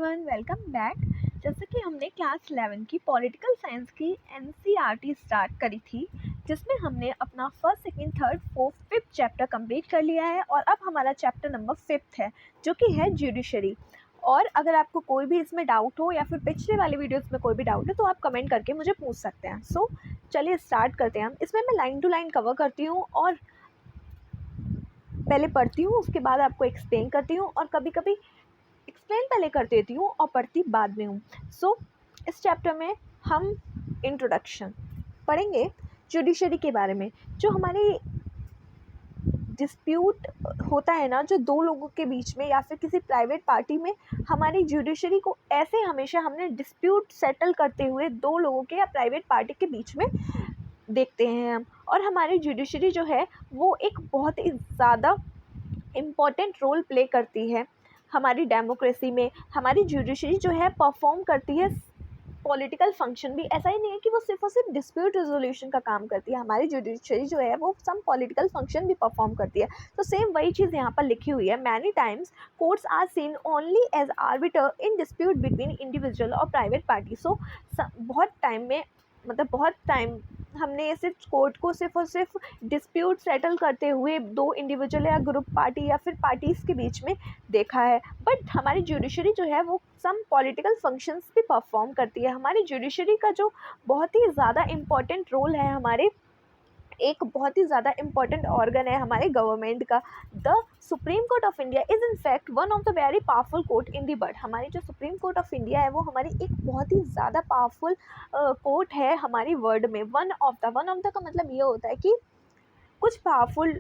Everyone, welcome back. जैसे कि हमने क्लास 11 की पॉलिटिकल साइंस की एनसीईआरटी स्टार्ट करी थी, जिसमें हमने अपना first, second, third, fourth, fifth chapter complete कर लिया है और अब हमारा चैप्टर नंबर 5 है, जो कि है जुडिशरी। और अगर आपको कोई भी इसमें डाउट हो या फिर पिछले वाले वीडियोस में कोई भी डाउट है तो आप कमेंट करके मुझे पूछ सकते हैं। सो चलिए स्टार्ट करते हैं हम। इसमें मैं लाइन टू लाइन कवर करती हूँ और पहले पढ़ती हूँ, उसके बाद आपको एक्सप्लेन करती हूँ और कभी कभी एक्सप्लेन पहले कर देती हूँ और पढ़ती बाद में हूँ। सो इस चैप्टर में हम इंट्रोडक्शन पढ़ेंगे जुडिशरी के बारे में। जो हमारी डिस्प्यूट होता है ना, जो दो लोगों के बीच में या फिर किसी प्राइवेट पार्टी में, हमारी जुडिशरी को ऐसे हमेशा हमने डिस्प्यूट सेटल करते हुए दो लोगों के या प्राइवेट पार्टी के बीच में देखते हैं हम। और हमारी जुडिशरी जो है वो एक बहुत ही ज़्यादा इम्पॉर्टेंट रोल प्ले करती है हमारी डेमोक्रेसी में। हमारी जुडिशरी जो है परफॉर्म करती है पॉलिटिकल फंक्शन भी। ऐसा ही नहीं है कि वो सिर्फ और सिर्फ डिस्प्यूट रेजोल्यूशन का काम करती है, हमारी जुडिशरी जो है वो सम पॉलिटिकल फंक्शन भी परफॉर्म करती है। तो सेम वही चीज़ यहाँ पर लिखी हुई है। Many times courts are seen only as arbiter in dispute between individual और प्राइवेट पार्टी। सो बहुत टाइम में, मतलब बहुत टाइम हमने सिर्फ कोर्ट को सिर्फ और सिर्फ डिस्प्यूट सेटल करते हुए दो इंडिविजुअल या ग्रुप पार्टी या फिर पार्टीज़ के बीच में देखा है। बट हमारी जुडिशरी जो है वो सम पॉलिटिकल फंक्शंस भी परफॉर्म करती है। हमारी जुडिशरी का जो बहुत ही ज़्यादा इम्पॉर्टेंट रोल है, हमारे एक बहुत ही ज़्यादा इम्पॉर्टेंट ऑर्गन है हमारे गवर्नमेंट का। The supreme court of India is in fact one of the very powerful court in the world. हमारी जो सुप्रीम कोर्ट ऑफ इंडिया है वो हमारी एक बहुत ही ज़्यादा पावरफुल कोर्ट है हमारी वर्ल्ड में। वन ऑफ द का मतलब ये होता है कि कुछ पावरफुल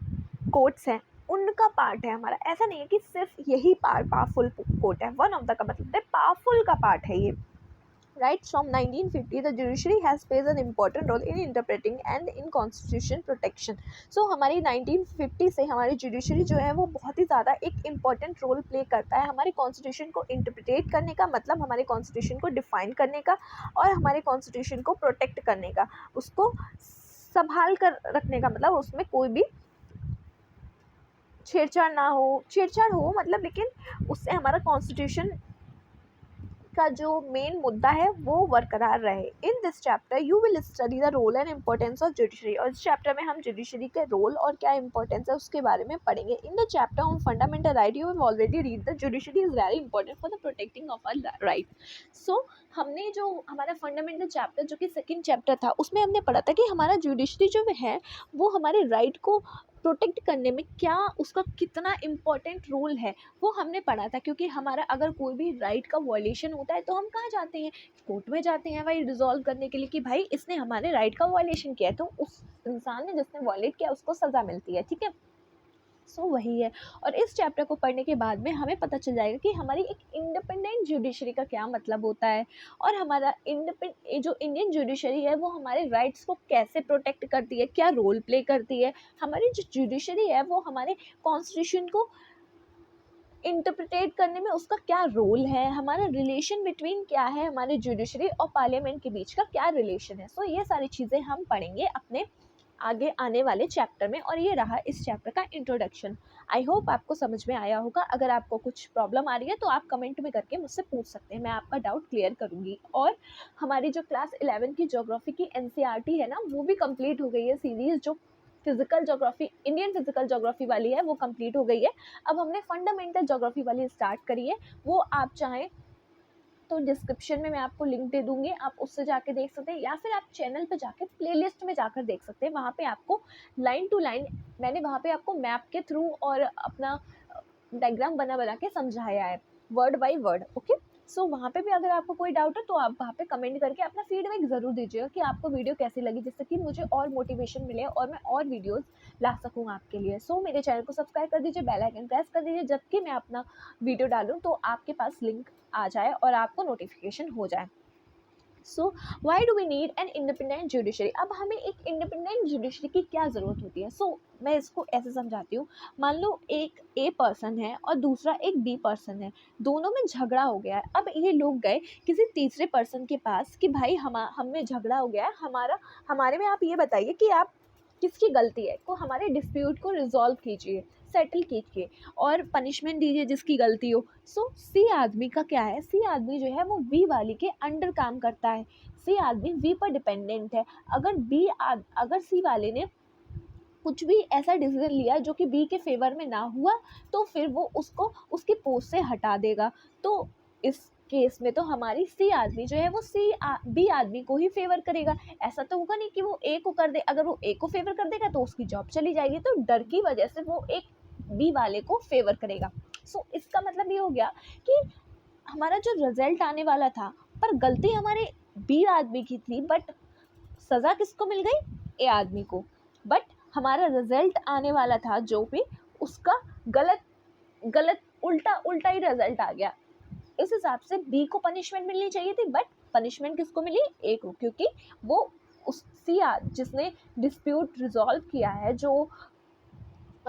कोर्ट्स हैं उनका पार्ट है हमारा। ऐसा नहीं है कि सिर्फ यही पावरफुल कोर्ट है। वन ऑफ द का मतलब है पावरफुल का पार्ट है ये। Right from 1950, the judiciary has played an important role in interpreting and in constitution protection. So हमारी 1950 से हमारी जुडिशरी जो है वो बहुत ही ज़्यादा एक इम्पॉर्टेंट रोल प्ले करता है हमारे कॉन्स्टिट्यूशन को इंटरप्रिटेट करने का, मतलब हमारे कॉन्स्टिट्यूशन को डिफाइन करने का और हमारे कॉन्स्टिट्यूशन को प्रोटेक्ट करने का, उसको संभाल कर रखने का, मतलब उसमें कोई भी छेड़छाड़ ना हो, छेड़छाड़ हो मतलब, लेकिन उससे हमारा कॉन्स्टिट्यूशन का जो मेन मुद्दा है वो बरकरार रहे। In this chapter you will study the role and importance of judiciary. और इस चैप्टर में हम जुडिशरी के रोल और क्या इंपॉर्टेंस है उसके बारे में पढ़ेंगे। In the chapter on fundamental right you have already read the judiciary is very important for the protecting of our right. So हमने जो हमारा फंडामेंटल चैप्टर जो कि सेकेंड चैप्टर था, उसमें हमने पढ़ा था कि हमारा जुडिशरी जो है वो हमारे राइट को प्रोटेक्ट करने में क्या उसका कितना इम्पोर्टेंट रोल है वो हमने पढ़ा था। क्योंकि हमारा अगर कोई भी राइट का वायलेशन होता है तो हम कहाँ जाते हैं, कोर्ट में जाते हैं भाई रिजॉल्व करने के लिए कि भाई इसने हमारे राइट का वायलेशन किया है, तो उस इंसान ने जिसने वायलेट किया उसको सज़ा मिलती है। ठीक है, सो वही है। और इस चैप्टर को पढ़ने के बाद में हमें पता चल जाएगा कि हमारी एक इंडिपेंडेंट जुडिशरी का क्या मतलब होता है और हमारा जो इंडियन जुडिशरी है वो हमारे राइट्स को कैसे प्रोटेक्ट करती है, क्या रोल प्ले करती है। हमारी जो जुडिशरी है वो हमारे कॉन्स्टिट्यूशन को इंटरप्रिटेट करने में उसका क्या रोल है, हमारा रिलेशन बिटवीन क्या है, हमारे जुडिशरी और पार्लियामेंट के बीच का क्या रिलेशन है। सो ये सारी चीज़ें हम पढ़ेंगे अपने आगे आने वाले चैप्टर में। और ये रहा इस चैप्टर का इंट्रोडक्शन। आई होप आपको समझ में आया होगा। अगर आपको कुछ प्रॉब्लम आ रही है तो आप कमेंट में करके मुझसे पूछ सकते हैं, मैं आपका डाउट क्लियर करूँगी। और हमारी जो क्लास 11 की ज्योग्राफी की एनसीईआरटी है ना, वो भी कंप्लीट हो गई है सीरीज़। जो physical geography, Indian physical geography वाली है वो कंप्लीट हो गई है। अब हमने फंडामेंटल ज्योग्राफी वाली स्टार्ट करी है। वो आप चाहें तो डिस्क्रिप्शन में मैं आपको लिंक दे दूँगी, आप उससे जाके देख सकते हैं, या फिर आप चैनल पे जाके प्लेलिस्ट में जाकर देख सकते हैं। वहाँ पे आपको लाइन टू लाइन मैंने वहाँ पे आपको मैप के थ्रू और अपना डायग्राम बना के समझाया है, वर्ड बाय वर्ड। ओके, सो वहाँ पे भी अगर आपको कोई डाउट है तो आप वहाँ पे कमेंट करके अपना फीडबैक ज़रूर दीजिएगा कि आपको वीडियो कैसी लगी, जिससे कि मुझे और मोटिवेशन मिले और मैं और वीडियोस ला सकूँ आपके लिए। सो मेरे चैनल को सब्सक्राइब कर दीजिए, बेल आइकन प्रेस कर दीजिए, जबकि मैं अपना वीडियो डालूँ तो आपके पास लिंक आ जाए और आपको नोटिफिकेशन हो जाए। So why do we need an independent judiciary. अब हमें एक इंडिपेंडेंट जुडिशरी की क्या ज़रूरत होती है। सो मैं इसको ऐसे समझाती हूँ। मान लो एक ए पर्सन है और दूसरा एक बी पर्सन है, दोनों में झगड़ा हो गया है। अब ये लोग गए किसी तीसरे पर्सन के पास कि भाई हम में झगड़ा हो गया है, हमारे में आप ये बताइए कि आप किसकी गलती है, को हमारे डिस्प्यूट को रिजॉल्व कीजिए, सेटल कीजिए और पनिशमेंट दीजिए जिसकी गलती हो। सो सी आदमी का क्या है, सी आदमी जो है वो बी वाली के अंडर काम करता है, सी आदमी बी पर डिपेंडेंट है। अगर सी वाले ने कुछ भी ऐसा डिसीजन लिया जो कि बी के फेवर में ना हुआ, तो फिर वो उसको उसकी पोस्ट से हटा देगा। तो इस केस में तो हमारी सी आदमी जो है वो बी आदमी को ही फेवर करेगा। ऐसा तो होगा नहीं कि वो ए को कर दे, अगर वो ए को फेवर कर देगा तो उसकी जॉब चली जाएगी, तो डर की वजह से वो एक बी वाले को फेवर करेगा। सो इसका मतलब ये हो गया कि हमारा जो रिजल्ट आने वाला था, पर गलती हमारे बी आदमी की थी, बट सज़ा किसको मिल गई, ए आदमी को। बट हमारा रिजल्ट आने वाला था जो भी, उसका गलत गलत उल्टा उल्टा ही रिजल्ट आ गया। इस हिसाब से बी को पनिशमेंट मिलनी चाहिए थी, बट पनिशमेंट किसको मिली, ए को, क्योंकि वो उस जिसने डिस्प्यूट रिजॉल्व किया है, जो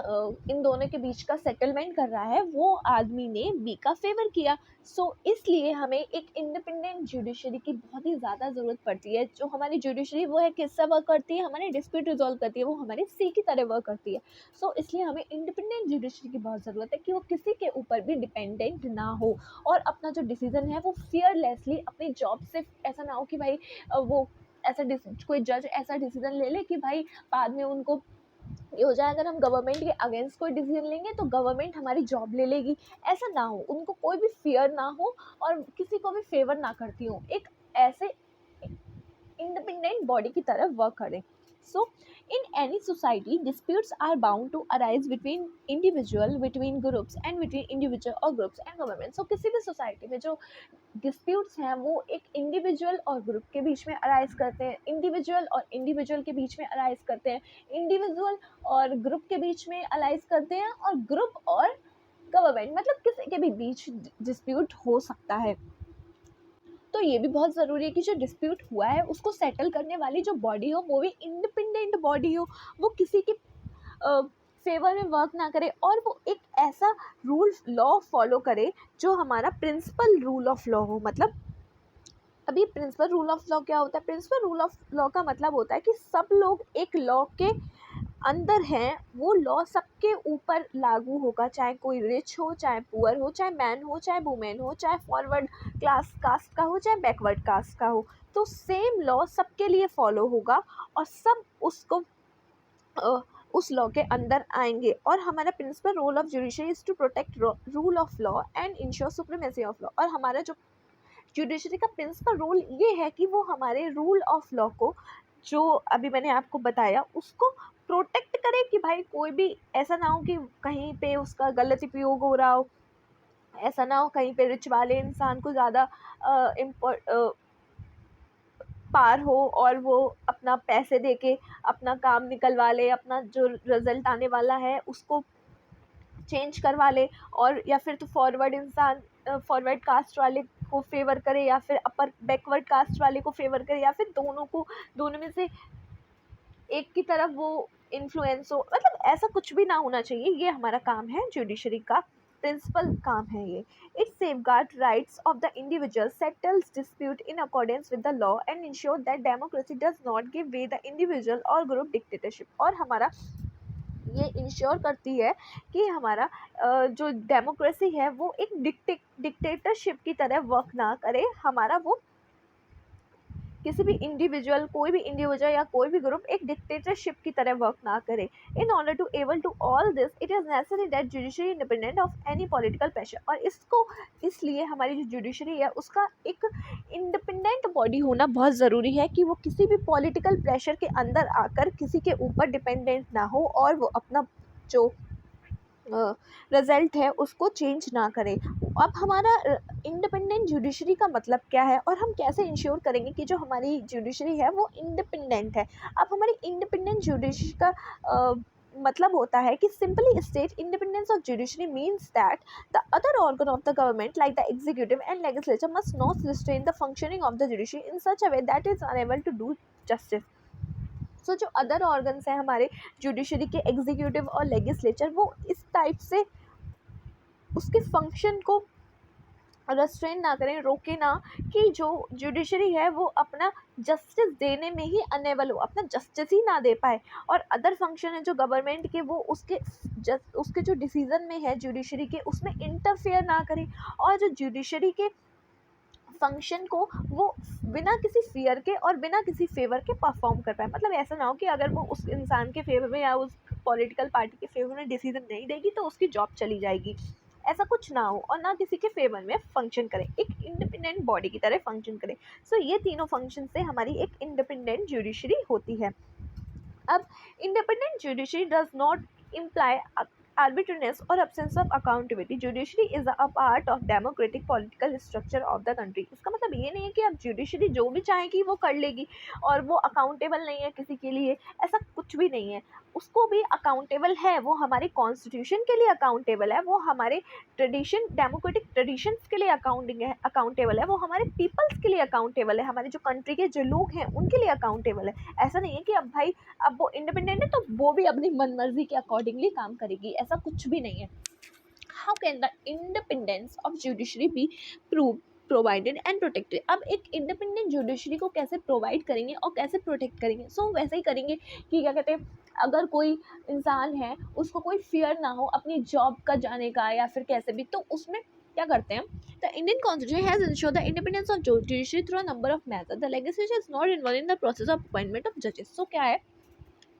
इन दोनों के बीच का सेटलमेंट कर रहा है, वो आदमी ने बी का फेवर किया। सो इसलिए हमें एक इंडिपेंडेंट जुडिशरी की बहुत ही ज़्यादा ज़रूरत पड़ती है। जो हमारी जुडिशरी वो है किससे वर्क करती है, हमारे डिस्प्यूट रिजॉल्व करती है, वो हमारे सी की तरह वर्क करती है। सो इसलिए हमें इंडिपेंडेंट जुडिशरी की बहुत ज़रूरत है कि वो किसी के ऊपर भी डिपेंडेंट ना हो, और अपना जो डिसीज़न है वो फियरलेसली अपनी जॉब से, ऐसा ना हो कि भाई वो ऐसा कोई जज ऐसा डिसीजन ले ले कि भाई बाद में उनको ये हो जाए, अगर हम गवर्नमेंट के अगेंस्ट कोई डिसीजन लेंगे तो गवर्नमेंट हमारी जॉब ले लेगी। ऐसा ना हो, उनको कोई भी फियर ना हो और किसी को भी फेवर ना करती हो, एक ऐसे इंडिपेंडेंट बॉडी की तरह वर्क करें। So in any society disputes are bound to arise between individual, between groups and between individual और ग्रुप्स एंड गवर्नमेंट। सो किसी भी सोसाइटी में जो डिस्प्यूट्स हैं वो एक इंडिविजुअल और ग्रुप के बीच में अराइज करते हैं, इंडिविजुअल और इंडिविजुअल के बीच में अराइज करते हैं, इंडिविजुअल और ग्रुप के बीच में अराइज करते हैं, और ग्रुप और गवर्नमेंट, मतलब किसी के भी बीच डिस्प्यूट हो सकता है। तो ये भी बहुत ज़रूरी है कि जो डिस्प्यूट हुआ है उसको सेटल करने वाली जो बॉडी हो वो भी इंडिपेंडेंट बॉडी हो, वो किसी के फेवर में वर्क ना करे, और वो एक ऐसा रूल लॉ फॉलो करे जो हमारा प्रिंसिपल रूल ऑफ लॉ हो। मतलब अभी प्रिंसिपल रूल ऑफ लॉ क्या होता है, प्रिंसिपल रूल ऑफ लॉ का मतलब होता है कि सब लोग एक लॉ के अंदर हैं, वो लॉ सबके ऊपर लागू होगा, चाहे कोई रिच हो, चाहे पुअर हो, चाहे मैन हो, चाहे वुमेन हो, चाहे फॉरवर्ड क्लास कास्ट का हो, चाहे बैकवर्ड कास्ट का हो, तो सेम लॉ सबके लिए फॉलो होगा और सब उसको उस लॉ के अंदर आएंगे। और हमारा principal role of judiciary is to protect rule of law and ensure supremacy of law. और हमारा जो जुडिशरी का प्रिंसिपल रोल ये है कि वो हमारे रूल ऑफ लॉ को, जो अभी मैंने आपको बताया, उसको प्रोटेक्ट करे कि भाई कोई भी ऐसा ना हो कि कहीं पे उसका गलत उपयोग हो रहा हो, ऐसा ना हो कहीं पे रिच वाले इंसान को ज़्यादा पार हो और वो अपना पैसे देके अपना काम निकलवा ले, अपना जो रिजल्ट आने वाला है उसको चेंज करवा ले, और या फिर तो फॉरवर्ड इंसान फॉरवर्ड कास्ट वाले को फेवर करे, या फिर अपर बैकवर्ड कास्ट वाले को फेवर करे, या फिर दोनों में से एक की तरफ वो इन्फ्लुएंस हो। मतलब ऐसा कुछ भी ना होना चाहिए। ये हमारा काम है, जुडिशरी का प्रिंसिपल काम है ये। It safeguard rights of the individual, settles dispute in accordance with the law and ensure that democracy does not give way the individual और ग्रुप डिक्टेटरशिप। और हमारा ये इंश्योर करती है कि हमारा जो डेमोक्रेसी है वो एक डिक्टेटरशिप की तरह वर्क ना करे, हमारा वो किसी भी इंडिविजुअल, कोई भी इंडिविजुअल या कोई भी ग्रुप एक डिक्टेटरशिप की तरह वर्क ना करे। In order to able to all this it is necessary that judiciary independent of any political pressure. और इसको इसलिए हमारी जो जुडिशरी है उसका एक इंडिपेंडेंट बॉडी होना बहुत ज़रूरी है कि वो किसी भी पॉलिटिकल प्रेशर के अंदर आकर किसी के ऊपर डिपेंडेंट ना हो, और वो अपना जो रिज़ल्ट है उसको चेंज ना करें। अब हमारा इंडिपेंडेंट जुडिशरी का मतलब क्या है, और हम कैसे इंश्योर करेंगे कि जो हमारी जुडिशरी है वो इंडिपेंडेंट है। अब हमारी इंडिपेंडेंट जुडिशरी का मतलब होता है कि simply state independence of judiciary means that the other organ of the government like the executive and legislature must not restrain the functioning of the judiciary in such a way that is enable to do justice. So जो other organs हैं हमारे judiciary के, executive और legislature, वो इस type से उसके function को रेस्ट्रेन ना करें, रोके ना कि जो जुडिशरी है वो अपना जस्टिस देने में ही अनेबल हो, अपना जस्टिस ही ना दे पाए। और अदर फंक्शन है जो गवर्नमेंट के, वो उसके जो डिसीजन में है जुडिशरी के, उसमें इंटरफेयर ना करें। और जो जुडिशरी के फंक्शन को वो बिना किसी फियर के और बिना किसी फेवर के परफॉर्म कर पाए। मतलब ऐसा ना हो कि अगर वो उस इंसान के फेवर में या उस पॉलिटिकल पार्टी के फेवर में डिसीजन नहीं देगी तो उसकी जॉब चली जाएगी, ऐसा कुछ ना हो। और ना किसी के फेवर में फंक्शन करें, एक इंडिपेंडेंट बॉडी की तरह फंक्शन करें। सो ये तीनों फंक्शन से हमारी एक इंडिपेंडेंट जुडिशरी होती है। अब independent judiciary does not imply arbitrariness or absence of accountability. Judiciary is a part of democratic political structure of the country. इसका मतलब ये नहीं है कि अब जुडिशरी जो भी चाहेगी वो कर लेगी और वो अकाउंटेबल नहीं है किसी के लिए, ऐसा कुछ भी नहीं है। उसको भी अकाउंटेबल है, वो हमारे कॉन्स्टिट्यूशन के लिए अकाउंटेबल है, वो हमारे ट्रेडिशन, डेमोक्रेटिक ट्रेडिशंस के लिए अकाउंटेबल है, वो हमारे पीपल्स के लिए अकाउंटेबल है, हमारे जो कंट्री के जो लोग हैं उनके लिए अकाउंटेबल है। ऐसा नहीं है कि अब भाई अब वो इंडिपेंडेंट है तो वो भी अपनी मन मर्जी के अकॉर्डिंगली काम करेगी, ऐसा कुछ भी नहीं है। How can the independence of judiciary be provided and protected. अब एक इंडिपेंडेंट जुडिशरी को कैसे प्रोवाइड करेंगे और कैसे प्रोटेक्ट करेंगे? सो वैसे ही करेंगे कि क्या कहते हैं, अगर कोई इंसान है उसको कोई फियर ना हो अपनी जॉब का जाने का या फिर कैसे भी, तो उसमें क्या करते हैं, the Indian constitution has insured the independence of judiciary through a number of method, the legislature is not involve in the process of appointment of जजेस। सो क्या है,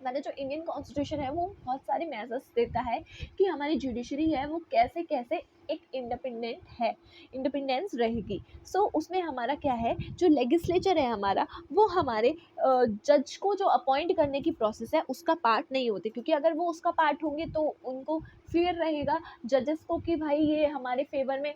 हमारे जो इंडियन कॉन्स्टिट्यूशन है वो बहुत सारे मेजर्स देता है कि हमारी जुडिशरी है वो कैसे कैसे एक इंडिपेंडेंस रहेगी। सो उसमें हमारा क्या है, जो लेजिस्लेचर है हमारा, वो हमारे जज को जो अपॉइंट करने की प्रोसेस है उसका पार्ट नहीं होते, क्योंकि अगर वो उसका पार्ट होंगे तो उनको फियर रहेगा जजेस को कि भाई ये हमारे फेवर में,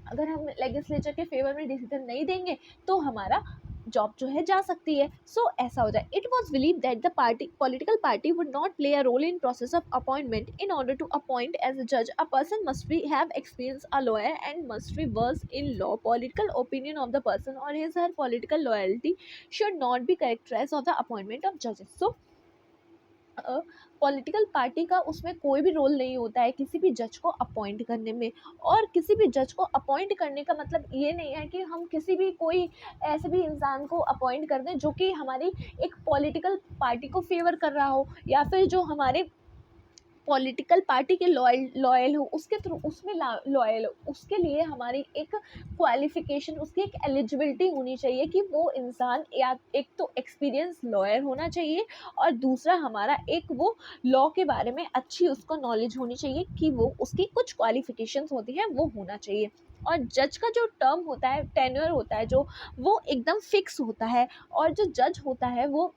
अगर हम लेजिस्लेचर के फेवर में डिसीजन नहीं देंगे तो हमारा जॉब जो है जा सकती है। सो ऐसा हो जाए। It was believe that the political party would not play a role in process of appointment. In order to appoint as a जज a person must be have experience a lawyer and must be verse in law. Political opinion of the person और his her political loyalty should not be characterize of the appointment of जजेस। So political party का उसमें कोई भी role नहीं होता है किसी भी जज को अपॉइंट करने में। और किसी भी जज को अपॉइंट करने का मतलब ये नहीं है कि हम किसी भी कोई ऐसे भी इंसान को अपॉइंट कर दें जो कि हमारी एक पॉलिटिकल पार्टी को फेवर कर रहा हो या फिर जो हमारे पॉलिटिकल पार्टी के लॉयल हो उसके थ्रू उसमें लॉयल हो। उसके लिए हमारी एक क्वालिफिकेशन, उसकी एक एलिजिबिलिटी होनी चाहिए कि वो इंसान या एक तो एक्सपीरियंस लॉयर होना चाहिए और दूसरा हमारा एक वो लॉ के बारे में अच्छी उसको नॉलेज होनी चाहिए कि वो उसकी कुछ क्वालिफिकेशंस होती हैं वो होना चाहिए। और जज का जो टर्म होता है, टेन्योर होता है जो, वो एकदम फिक्स होता है। और जो जज होता है वो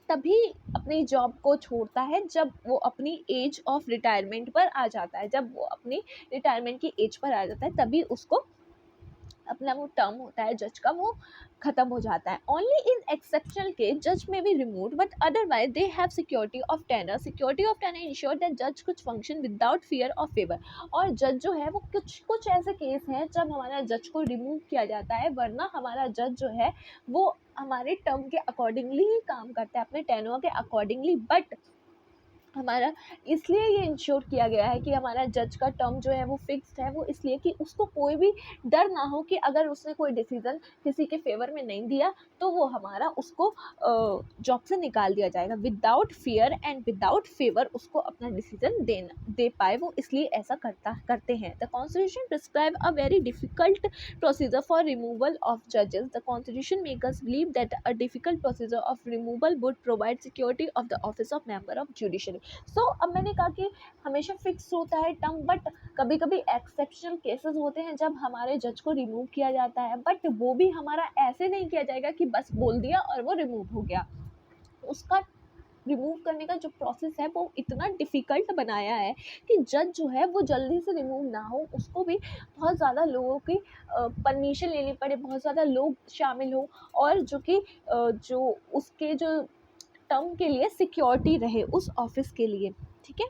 तभी अपनी जॉब को छोड़ता है जब वो अपनी एज ऑफ रिटायरमेंट पर आ जाता है। जब वो अपनी रिटायरमेंट की एज पर आ जाता है तभी उसको अपना वो टर्म होता है जज का वो खत्म हो जाता है। ओनली इन एक्सेप्शनल केस जज में be remove but otherwise they have security of tenure. Security of tenure ensure that जज कुछ function without fear of favour. और जज जो है वो कुछ ऐसे केस हैं जब हमारा जज को रिमूव किया जाता है, वरना हमारा जज जो है वो हमारे टर्म के अकॉर्डिंगली ही काम करता है, अपने टेनर के अकॉर्डिंगली। बट हमारा इसलिए ये इंश्योर किया गया है कि हमारा जज का टर्म जो है वो फिक्स्ड है, वो इसलिए कि उसको कोई भी डर ना हो कि अगर उसने कोई डिसीजन किसी के फेवर में नहीं दिया तो वो हमारा उसको जॉब से निकाल दिया जाएगा। Without fear and without favour उसको अपना डिसीजन दे पाए, वो इसलिए ऐसा करते हैं। The constitution prescribe a very difficult procedure for removal of जजेस। The constitution makers believe that a difficult procedure of removal would provide security of the office of member of judiciary. अब मैंने कहा कि हमेशा फिक्स होता है term, but कभी कभी एक्सेप्शनल केसेस होते हैं जब हमारे जज को रिमूव किया जाता है। बट वो भी हमारा ऐसे नहीं किया जाएगा कि बस बोल दिया और वो रिमूव हो गया। उसका रिमूव करने का जो प्रोसेस है वो इतना डिफ़िकल्ट बनाया है कि जज जो है वो जल्दी से रिमूव ना हो, उसको भी बहुत ज़्यादा लोगों की परमिशन लेनी पड़े, बहुत ज़्यादा लोग शामिल हो और जो उसके जो टर्म के लिए सिक्योरिटी रहे उस ऑफिस के लिए। ठीक है।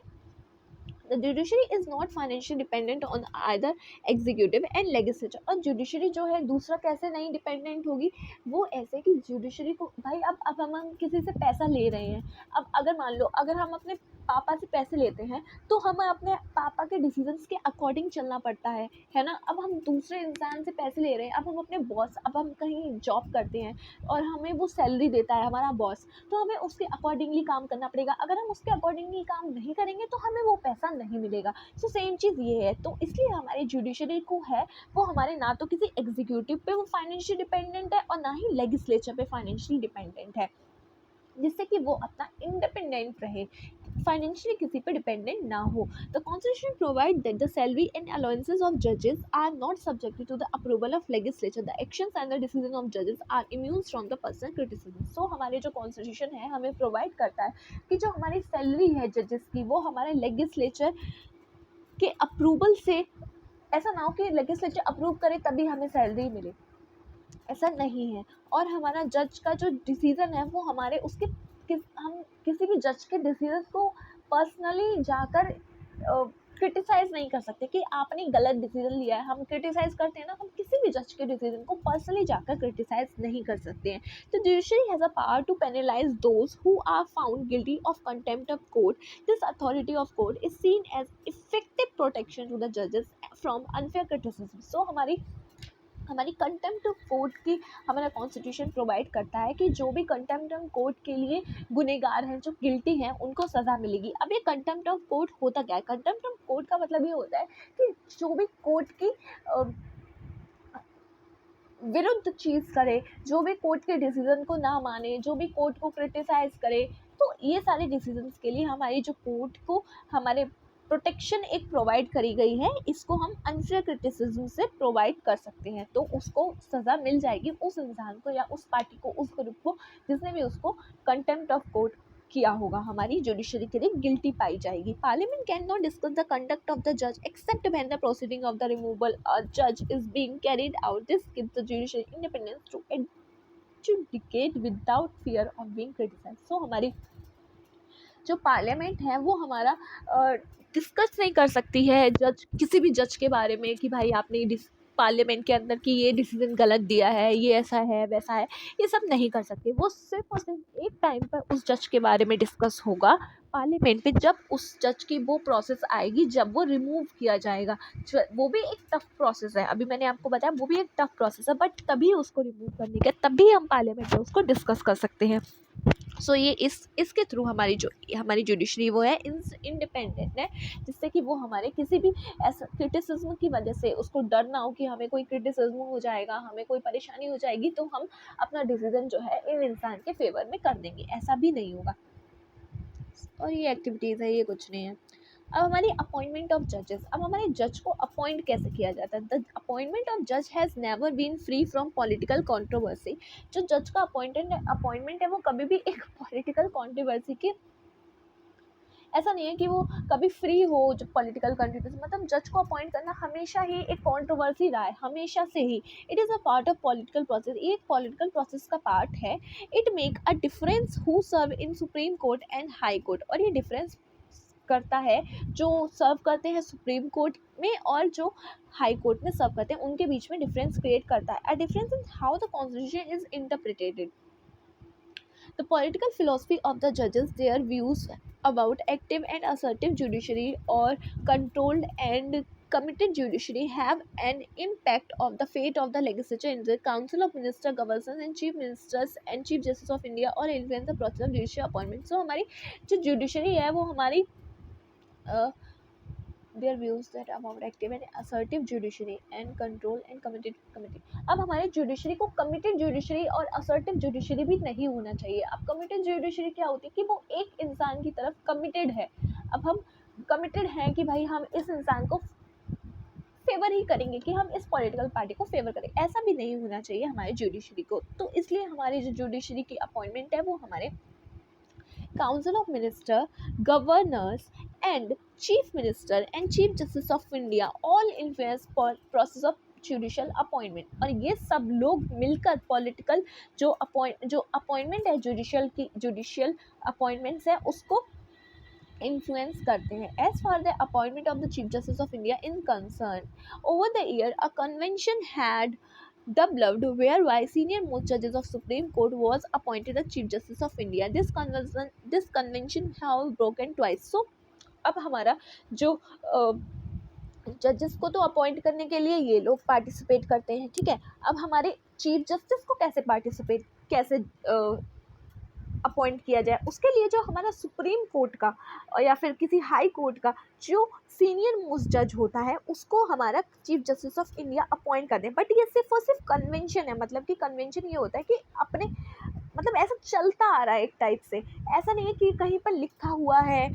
The judiciary is not financial dependent on either executive and legislature. और जुडिशरी जो है दूसरा कैसे नहीं डिपेंडेंट होगी, वो ऐसे कि जुडिशरी को भाई अब हम किसी से पैसा ले रहे हैं, अब अगर मान लो अगर हम अपने पापा से पैसे लेते हैं तो हमें अपने पापा के डिसीजंस के अकॉर्डिंग चलना पड़ता है ना। अब हम दूसरे इंसान से पैसे ले रहे हैं, अब हम अपने बॉस, अब हम कहीं जॉब करते हैं और हमें वो सैलरी देता है हमारा बॉस, तो हमें उसके अकॉर्डिंगली काम करना पड़ेगा। अगर हम उसके अकॉर्डिंगली काम नहीं करेंगे तो हमें वो पैसा नहीं मिलेगा। सो सेम चीज़ ये है। तो इसलिए हमारी जुडिशरी को है वो हमारे ना तो किसी एग्जीक्यूटिव पे वो फाइनेंशियल डिपेंडेंट है और ना ही लेजिस्लेचर पे फाइनेंशियल डिपेंडेंट है, जिससे कि वो अपना इंडिपेंडेंट रहे, फाइनेंशियली किसी पे डिपेंडेंट ना हो। The constitution provide that the salary and allowances of जजेस are not subjected to the approval of legislature. The actions and the decision of जजेस are immune from the personal criticism. सो हमारे जो constitution है हमें provide करता है कि जो हमारी सैलरी है जजेस की वो हमारे लेजिस्लेचर के अप्रूवल से, ऐसा ना हो कि लेजिस्लेचर अप्रूव करे तभी हमें सैलरी मिले, ऐसा नहीं है। और हमारा जज का जो डिसीज़न है वो हमारे उसके हम किसी भी जज के डिसीजन को पर्सनली जाकर क्रिटिसाइज़ नहीं कर सकते कि आपने गलत डिसीजन लिया है। हम क्रिटिसाइज़ करते हैं ना, हम किसी भी जज के डिसीजन को पर्सनली जाकर क्रिटिसाइज़ नहीं कर सकते हैं। तो judiciary has a power to penalise those who are found guilty of contempt of court. This authority of court is seen as effective protection to the जजेस फ्रॉम अनफेयर क्रिटिसिज्म। सो हमारी contempt of court की हमारा constitution provide करता है कि जो भी contempt of court के लिए गुनहगार हैं, जो गिल्टी हैं, उनको सज़ा मिलेगी। अब ये कंटेम्प्ट ऑफ कोर्ट होता क्या है? कंटेम्प्ट ऑफ कोर्ट का मतलब ये होता है कि जो भी कोर्ट की विरुद्ध चीज़ करे, जो भी कोर्ट के डिसीजन को ना माने, जो भी कोर्ट को क्रिटिसाइज़ करे, तो ये सारे डिसीजंस के लिए हमारी जो कोर्ट को हमारे प्रोटेक्शन एक प्रोवाइड करी गई है, इसको हम अनफेयर क्रिटिसिज्म से प्रोवाइड कर सकते हैं। तो उसको सज़ा मिल जाएगी उस इंसान को या उस पार्टी को, उस ग्रुप को जिसने भी उसको कंटेम्प्ट ऑफ कोर्ट किया होगा, हमारी जुडिशरी के लिए गिल्टी पाई जाएगी। Parliament can not discuss the conduct of the जज except when the proceeding of the removal अ जज is being carried out. This gives the judiciary independence to adjudicate without fear of being criticised. सो हमारी जो parliament है वो हमारा discuss नहीं कर सकती है जज किसी भी जज के बारे में कि भाई आपने पार्लियामेंट के अंदर कि ये डिसीजन गलत दिया है, ये ऐसा है वैसा है, ये सब नहीं कर सकते। वो सिर्फ और सिर्फ एक टाइम पर उस जज के बारे में डिस्कस होगा पार्लियामेंट में, जब उस जज की वो प्रोसेस आएगी, जब वो रिमूव किया जाएगा। वो भी एक टफ प्रोसेस है, अभी मैंने आपको बताया वो भी एक टफ प्रोसेस है, बट तभी उसको रिमूव करने के तभी हम पार्लियामेंट में उसको डिस्कस कर सकते हैं। सो ये इसके थ्रू हमारी जुडिशरी वो है इंडिपेंडेंट है, जिससे कि वो हमारे किसी भी ऐसा क्रिटिसिज्म की वजह से उसको डर ना हो कि हमें कोई क्रिटिसिज्म हो जाएगा, हमें कोई परेशानी हो जाएगी तो हम अपना डिसीजन जो है इन इंसान के फेवर में कर देंगे, ऐसा भी नहीं होगा। और ये एक्टिविटीज़ है, ये कुछ नहीं है। अब हमारी अपॉइंटमेंट ऑफ जजेस। अब हमारे जज को अपॉइंट कैसे किया जाता है? द अपॉइंटमेंट ऑफ जज has never been free from political controversy. जो जज का अपॉइंटमेंट है वो कभी भी एक पॉलिटिकल कंट्रोवर्सी के, ऐसा नहीं है कि वो कभी फ्री हो जो पॉलिटिकल कंट्रोवर्सी, मतलब जज को अपॉइंट करना हमेशा ही एक कंट्रोवर्सी रहा है, हमेशा से ही। It is a part of political process, ये एक पॉलिटिकल प्रोसेस का पार्ट है। It make a difference who serve in supreme court and high court. और ये डिफरेंस करता है जो सर्व करते हैं सुप्रीम कोर्ट में और जो हाई कोर्ट में सर्व करते हैं, उनके बीच में डिफरेंस क्रिएट करता है। A difference in how the constitution is interpreted. The political philosophy of the judges, their views about active and assertive judiciary or controlled and committed judiciary have an impact of the fate of the legislature in the council of minister, governors and chief ministers and chief justice of India or influence the process of judicial appointment. So हमारी जो judiciary है वो हमारी their views that about active and assertive judiciary and control and committed। अब हमारे judiciary को committed judiciary और assertive judiciary भी नहीं होना चाहिए। अब कमिटेड जुडिशरी क्या होती है कि वो एक इंसान की तरफ कमिटेड है। अब हम कमिटेड हैं कि भाई हम इस इंसान को फेवर ही करेंगे, कि हम इस पॉलिटिकल पार्टी को फेवर करें, ऐसा भी नहीं होना चाहिए हमारे जुडिशरी को। तो इसलिए हमारी जो जुडिशरी की अपॉइंटमेंट है वो हमारे Council of Minister, Governors and Chief Minister and Chief Justice of India all influence process of judicial appointment. और ये सब लोग मिलकर पॉलिटिकल जो अपॉइंटमेंट है जुडिशियल अपॉइंटमेंट्स है उसको इन्फ्लुएंस करते हैं। As for the appointment of the chief justice of India in concern, over the year a convention had The Beloved, whereby senior most judges of Supreme Court was appointed the Chief Justice of India. This convention have broken twice. So अब हमारा जो जजेस को तो appoint करने के लिए ये लोग पार्टिसिपेट करते हैं, ठीक है। अब हमारे चीफ जस्टिस को कैसे अपॉइंट किया जाए, उसके लिए जो हमारा सुप्रीम कोर्ट का या फिर किसी हाई कोर्ट का जो सीनियर मोस्ट जज होता है उसको हमारा chief justice of India appoint कर दें। बट ये सिर्फ और सिर्फ कन्वेंशन है, मतलब कि कन्वेंशन ये होता है कि अपने मतलब ऐसा चलता आ रहा है एक टाइप से, ऐसा नहीं है कि कहीं पर लिखा हुआ है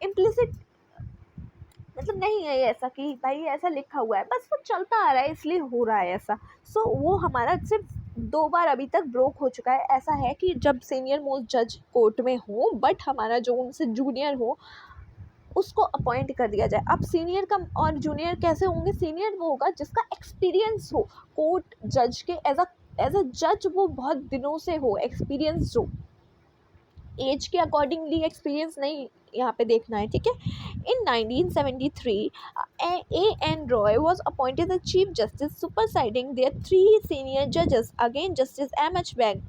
इम्प्लिसिट, मतलब नहीं है ऐसा कि भाई ऐसा लिखा हुआ है, बस वो चलता आ रहा है इसलिए हो रहा है ऐसा। सो वो हमारा सिर्फ 2 बार अभी तक ब्रोक हो चुका है। ऐसा है कि जब सीनियर मोस्ट जज कोर्ट में हो बट हमारा जो उनसे जूनियर हो उसको अपॉइंट कर दिया जाए। अब सीनियर का और जूनियर कैसे होंगे, सीनियर वो होगा जिसका एक्सपीरियंस हो कोर्ट जज के एज अ जज, वो बहुत दिनों से हो, एक्सपीरियंस हो, एज के अकॉर्डिंगली एक्सपीरियंस नहीं यहाँ पे देखना है, ठीक है। In 1973, A.N. Roy was appointed the Chief Justice, superseding their 3 senior judges. Again, Justice M.H. Beg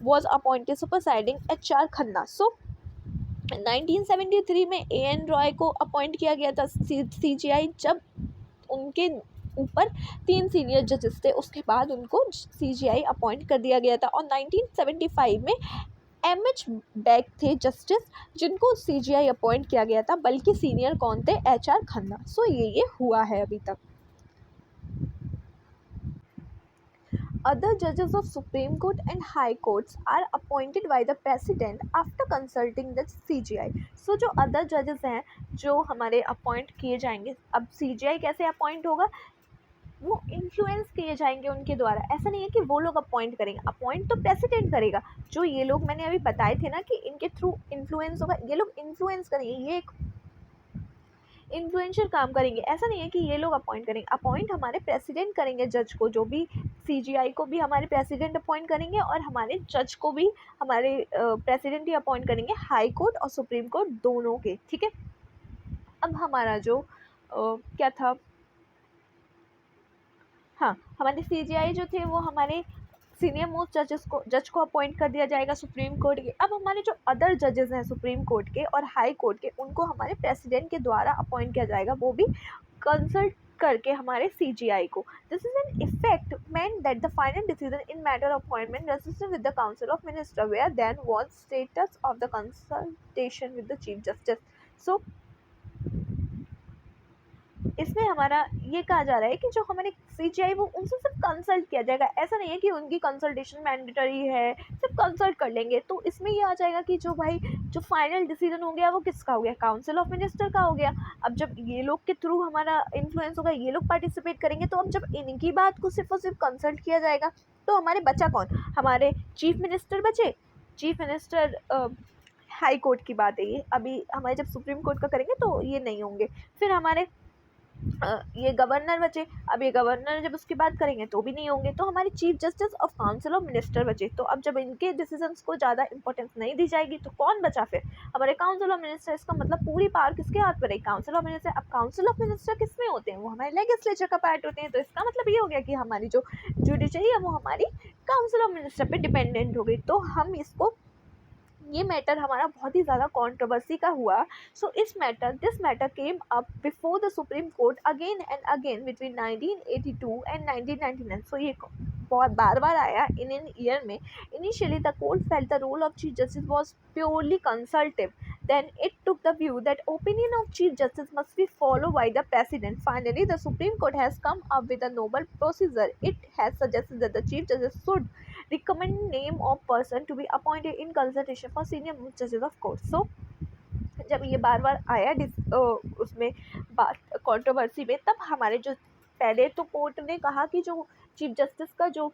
was appointed, superseding H.R. Khanna. So, 1973 में A.N. Roy को अपॉइंट किया गया था CJI, जब उनके ऊपर 3 सीनियर जजेस थे, उसके बाद उनको CJI अपॉइंट कर दिया गया था। और 1975 में M.H. बैग थे जस्टिस, जिनको CJI अपॉइंट किया गया था, बल्कि सीनियर कौन थे, HR खन्ना। सो ये हुआ है अभी तक। Other judges of Supreme Court and High Courts are appointed by the President after consulting the CJI. So जो other judges हैं जो हमारे अपॉइंट किए जाएंगे, अब CJI कैसे अपॉइंट होगा, वो इन्फ्लुएंस किए जाएंगे उनके द्वारा। ऐसा नहीं है कि वो लोग अपॉइंट करेंगे, अपॉइंट तो प्रेसिडेंट करेगा। जो ये लोग मैंने अभी बताए थे ना कि इनके थ्रू इन्फ्लुएंस होगा, ये लोग इन्फ्लुएंस करेंगे, ये एक इन्फ्लुएंशियल काम करेंगे। ऐसा नहीं है कि ये लोग अपॉइंट करेंगे, अपॉइंट हमारे प्रेसिडेंट करेंगे जज को, जो भी CJI को भी हमारे प्रेसिडेंट अपॉइंट करेंगे और हमारे जज को भी हमारे प्रेसिडेंट ही अपॉइंट करेंगे, high court or supreme court दोनों के, ठीक है। अब हमारा जो क्या था, हाँ, हमारे CJI जो थे वो हमारे सीनियर मोस्ट जज को अपॉइंट कर दिया जाएगा सुप्रीम कोर्ट के। अब हमारे जो अदर जजेस हैं सुप्रीम कोर्ट के और हाई कोर्ट के, उनको हमारे प्रेसिडेंट के द्वारा अपॉइंट किया जाएगा, वो भी कंसल्ट करके हमारे CJI को। This is an effect meant that the final decision in matter of appointment consistent with the council of minister where then was status of the consultation with the chief justice. So इसमें हमारा ये कहा जा रहा है कि जो हमारे CJI वो उनसे सिर्फ कंसल्ट किया जाएगा। ऐसा नहीं है कि उनकी कंसल्टेशन मैंडेटरी है, सिर्फ कंसल्ट कर लेंगे। तो इसमें ये आ जाएगा कि जो भाई जो फाइनल डिसीजन हो गया वो किसका हो गया, काउंसिल ऑफ मिनिस्टर का हो गया। अब जब ये लोग के थ्रू हमारा इन्फ्लुएंस होगा, ये लोग पार्टिसिपेट करेंगे, तो अब जब इनकी बात को सिर्फ और सिर्फ कंसल्ट किया जाएगा तो हमारे बचा कौन, हमारे चीफ मिनिस्टर बचे। चीफ मिनिस्टर हाई कोर्ट की बात है ये, अभी हमारे जब सुप्रीम कोर्ट का करेंगे तो ये नहीं होंगे। फिर हमारे ये गवर्नर बचे, अब ये गवर्नर जब उसकी बात करेंगे तो भी नहीं होंगे। तो हमारे chief justice of council of minister बचे। तो अब जब इनके डिसीजंस को ज़्यादा इंपॉर्टेंस नहीं दी जाएगी तो कौन बचा फिर, हमारे काउंसिल ऑफ मिनिस्टर। इसका मतलब पूरी पावर किसके हाथ पर है, काउंसिल ऑफ मिनिस्टर। अब काउंसिल ऑफ मिनिस्टर किस में होते हैं, वो हमारे लेजिस्लेचर का पार्ट होते हैं। तो इसका मतलब ये हो गया कि हमारी जो जुडिशरी है वो हमारी काउंसिल ऑफ मिनिस्टर पर डिपेंडेंट हो गई। तो हम इसको, ये मैटर हमारा बहुत ही ज़्यादा कंट्रोवर्सी का हुआ। So this matter came up before the supreme court again and again between 1982 and 1999। So ये बहुत बार बार आया इन एन ईयर में। Initially the court felt the role of chief justice was purely consultative, then it took the view that opinion of chief justice must be followed by the president. Finally, the supreme court has come up with a novel procedure. It has suggested that the chief justice should recommend name of person to be appointed in consultation for senior judges of court. So जब ये बार बार आया उसमें बात controversy में, तब हमारे जो पहले तो कोर्ट ने कहा कि जो चीफ जस्टिस का जो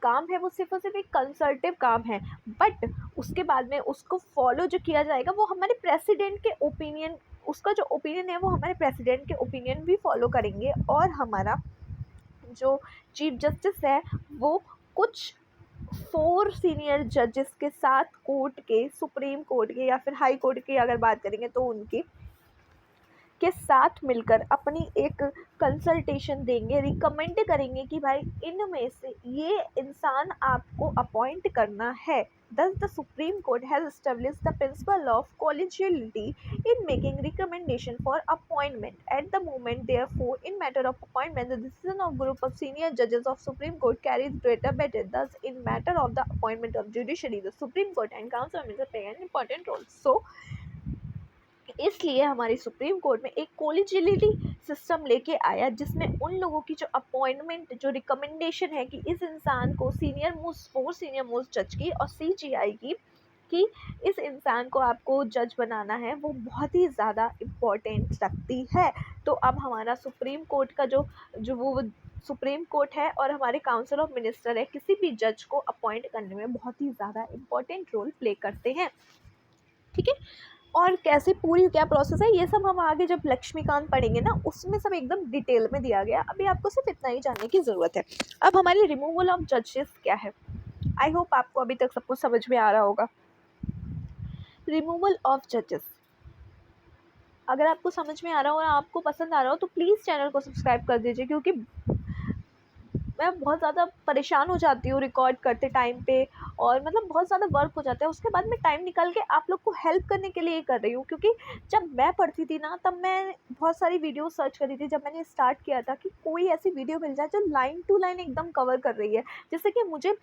काम है वो सिर्फ और सिर्फ एक कंसल्टिव काम है, बट उसके बाद में उसको फॉलो जो किया जाएगा वो हमारे प्रेसिडेंट के ओपिनियन, उसका जो ओपिनियन है वो हमारे प्रेसिडेंट के ओपिनियन भी फॉलो करेंगे। और हमारा जो चीफ जस्टिस है वो कुछ 4 सीनियर जजेस के साथ कोर्ट के, सुप्रीम कोर्ट के या फिर हाई कोर्ट की अगर बात करेंगे तो उनकी के साथ मिलकर अपनी एक कंसल्टेशन देंगे, रिकमेंड करेंगे कि भाई इनमें से ये इंसान आपको अपॉइंट करना है। Thus, the Supreme Court has established the principle of collegiality in making recommendation for appointment. At the moment, therefore, in matter of appointment, the decision of group of senior judges of Supreme Court carries greater weight. Thus, in matter of the appointment of judiciary, the Supreme Court and Council of Ministers play an important role. So, इसलिए हमारी supreme court में एक कोलिजियलिटी system लेके आया जिसमें उन लोगों की जो अपॉइंटमेंट, जो रिकमेंडेशन है कि इस इंसान को सीनियर मोस्ट जज की और सीजीआई की कि इस इंसान को आपको जज बनाना है, वो बहुत ही ज़्यादा इम्पोर्टेंट रखती है। तो अब हमारा सुप्रीम कोर्ट का जो जो वो सुप्रीम कोर्ट है और हमारे काउंसिल ऑफ मिनिस्टर है, किसी भी जज को अपॉइंट करने में बहुत ही ज़्यादा इम्पोर्टेंट रोल प्ले करते हैं। ठीक है, और कैसे पूरी क्या प्रोसेस है ये सब हम आगे जब लक्ष्मीकांत पढ़ेंगे ना, उसमें सब एकदम डिटेल में दिया गया। अभी आपको सिर्फ इतना ही जानने की ज़रूरत है। अब हमारी रिमूवल ऑफ जजेस क्या है, आई होप आपको अभी तक सब कुछ समझ में आ रहा होगा। रिमूवल ऑफ जजेस अगर आपको समझ में आ रहा हो और आपको पसंद आ रहा हो तो प्लीज़ चैनल को सब्सक्राइब कर दीजिए, क्योंकि मैं बहुत ज़्यादा परेशान हो जाती हूँ रिकॉर्ड करते टाइम पे, और मतलब बहुत ज़्यादा वर्क हो जाता है। उसके बाद मैं टाइम निकाल के आप लोग को हेल्प करने के लिए कर रही हूँ, क्योंकि जब मैं पढ़ती थी ना तब मैं बहुत सारी वीडियो सर्च करी थी। जब मैंने स्टार्ट किया था कि कोई ऐसी वीडियो मिल जाए जो लाइन टू लाइन एकदम कवर कर रही है, जिससे कि मुझे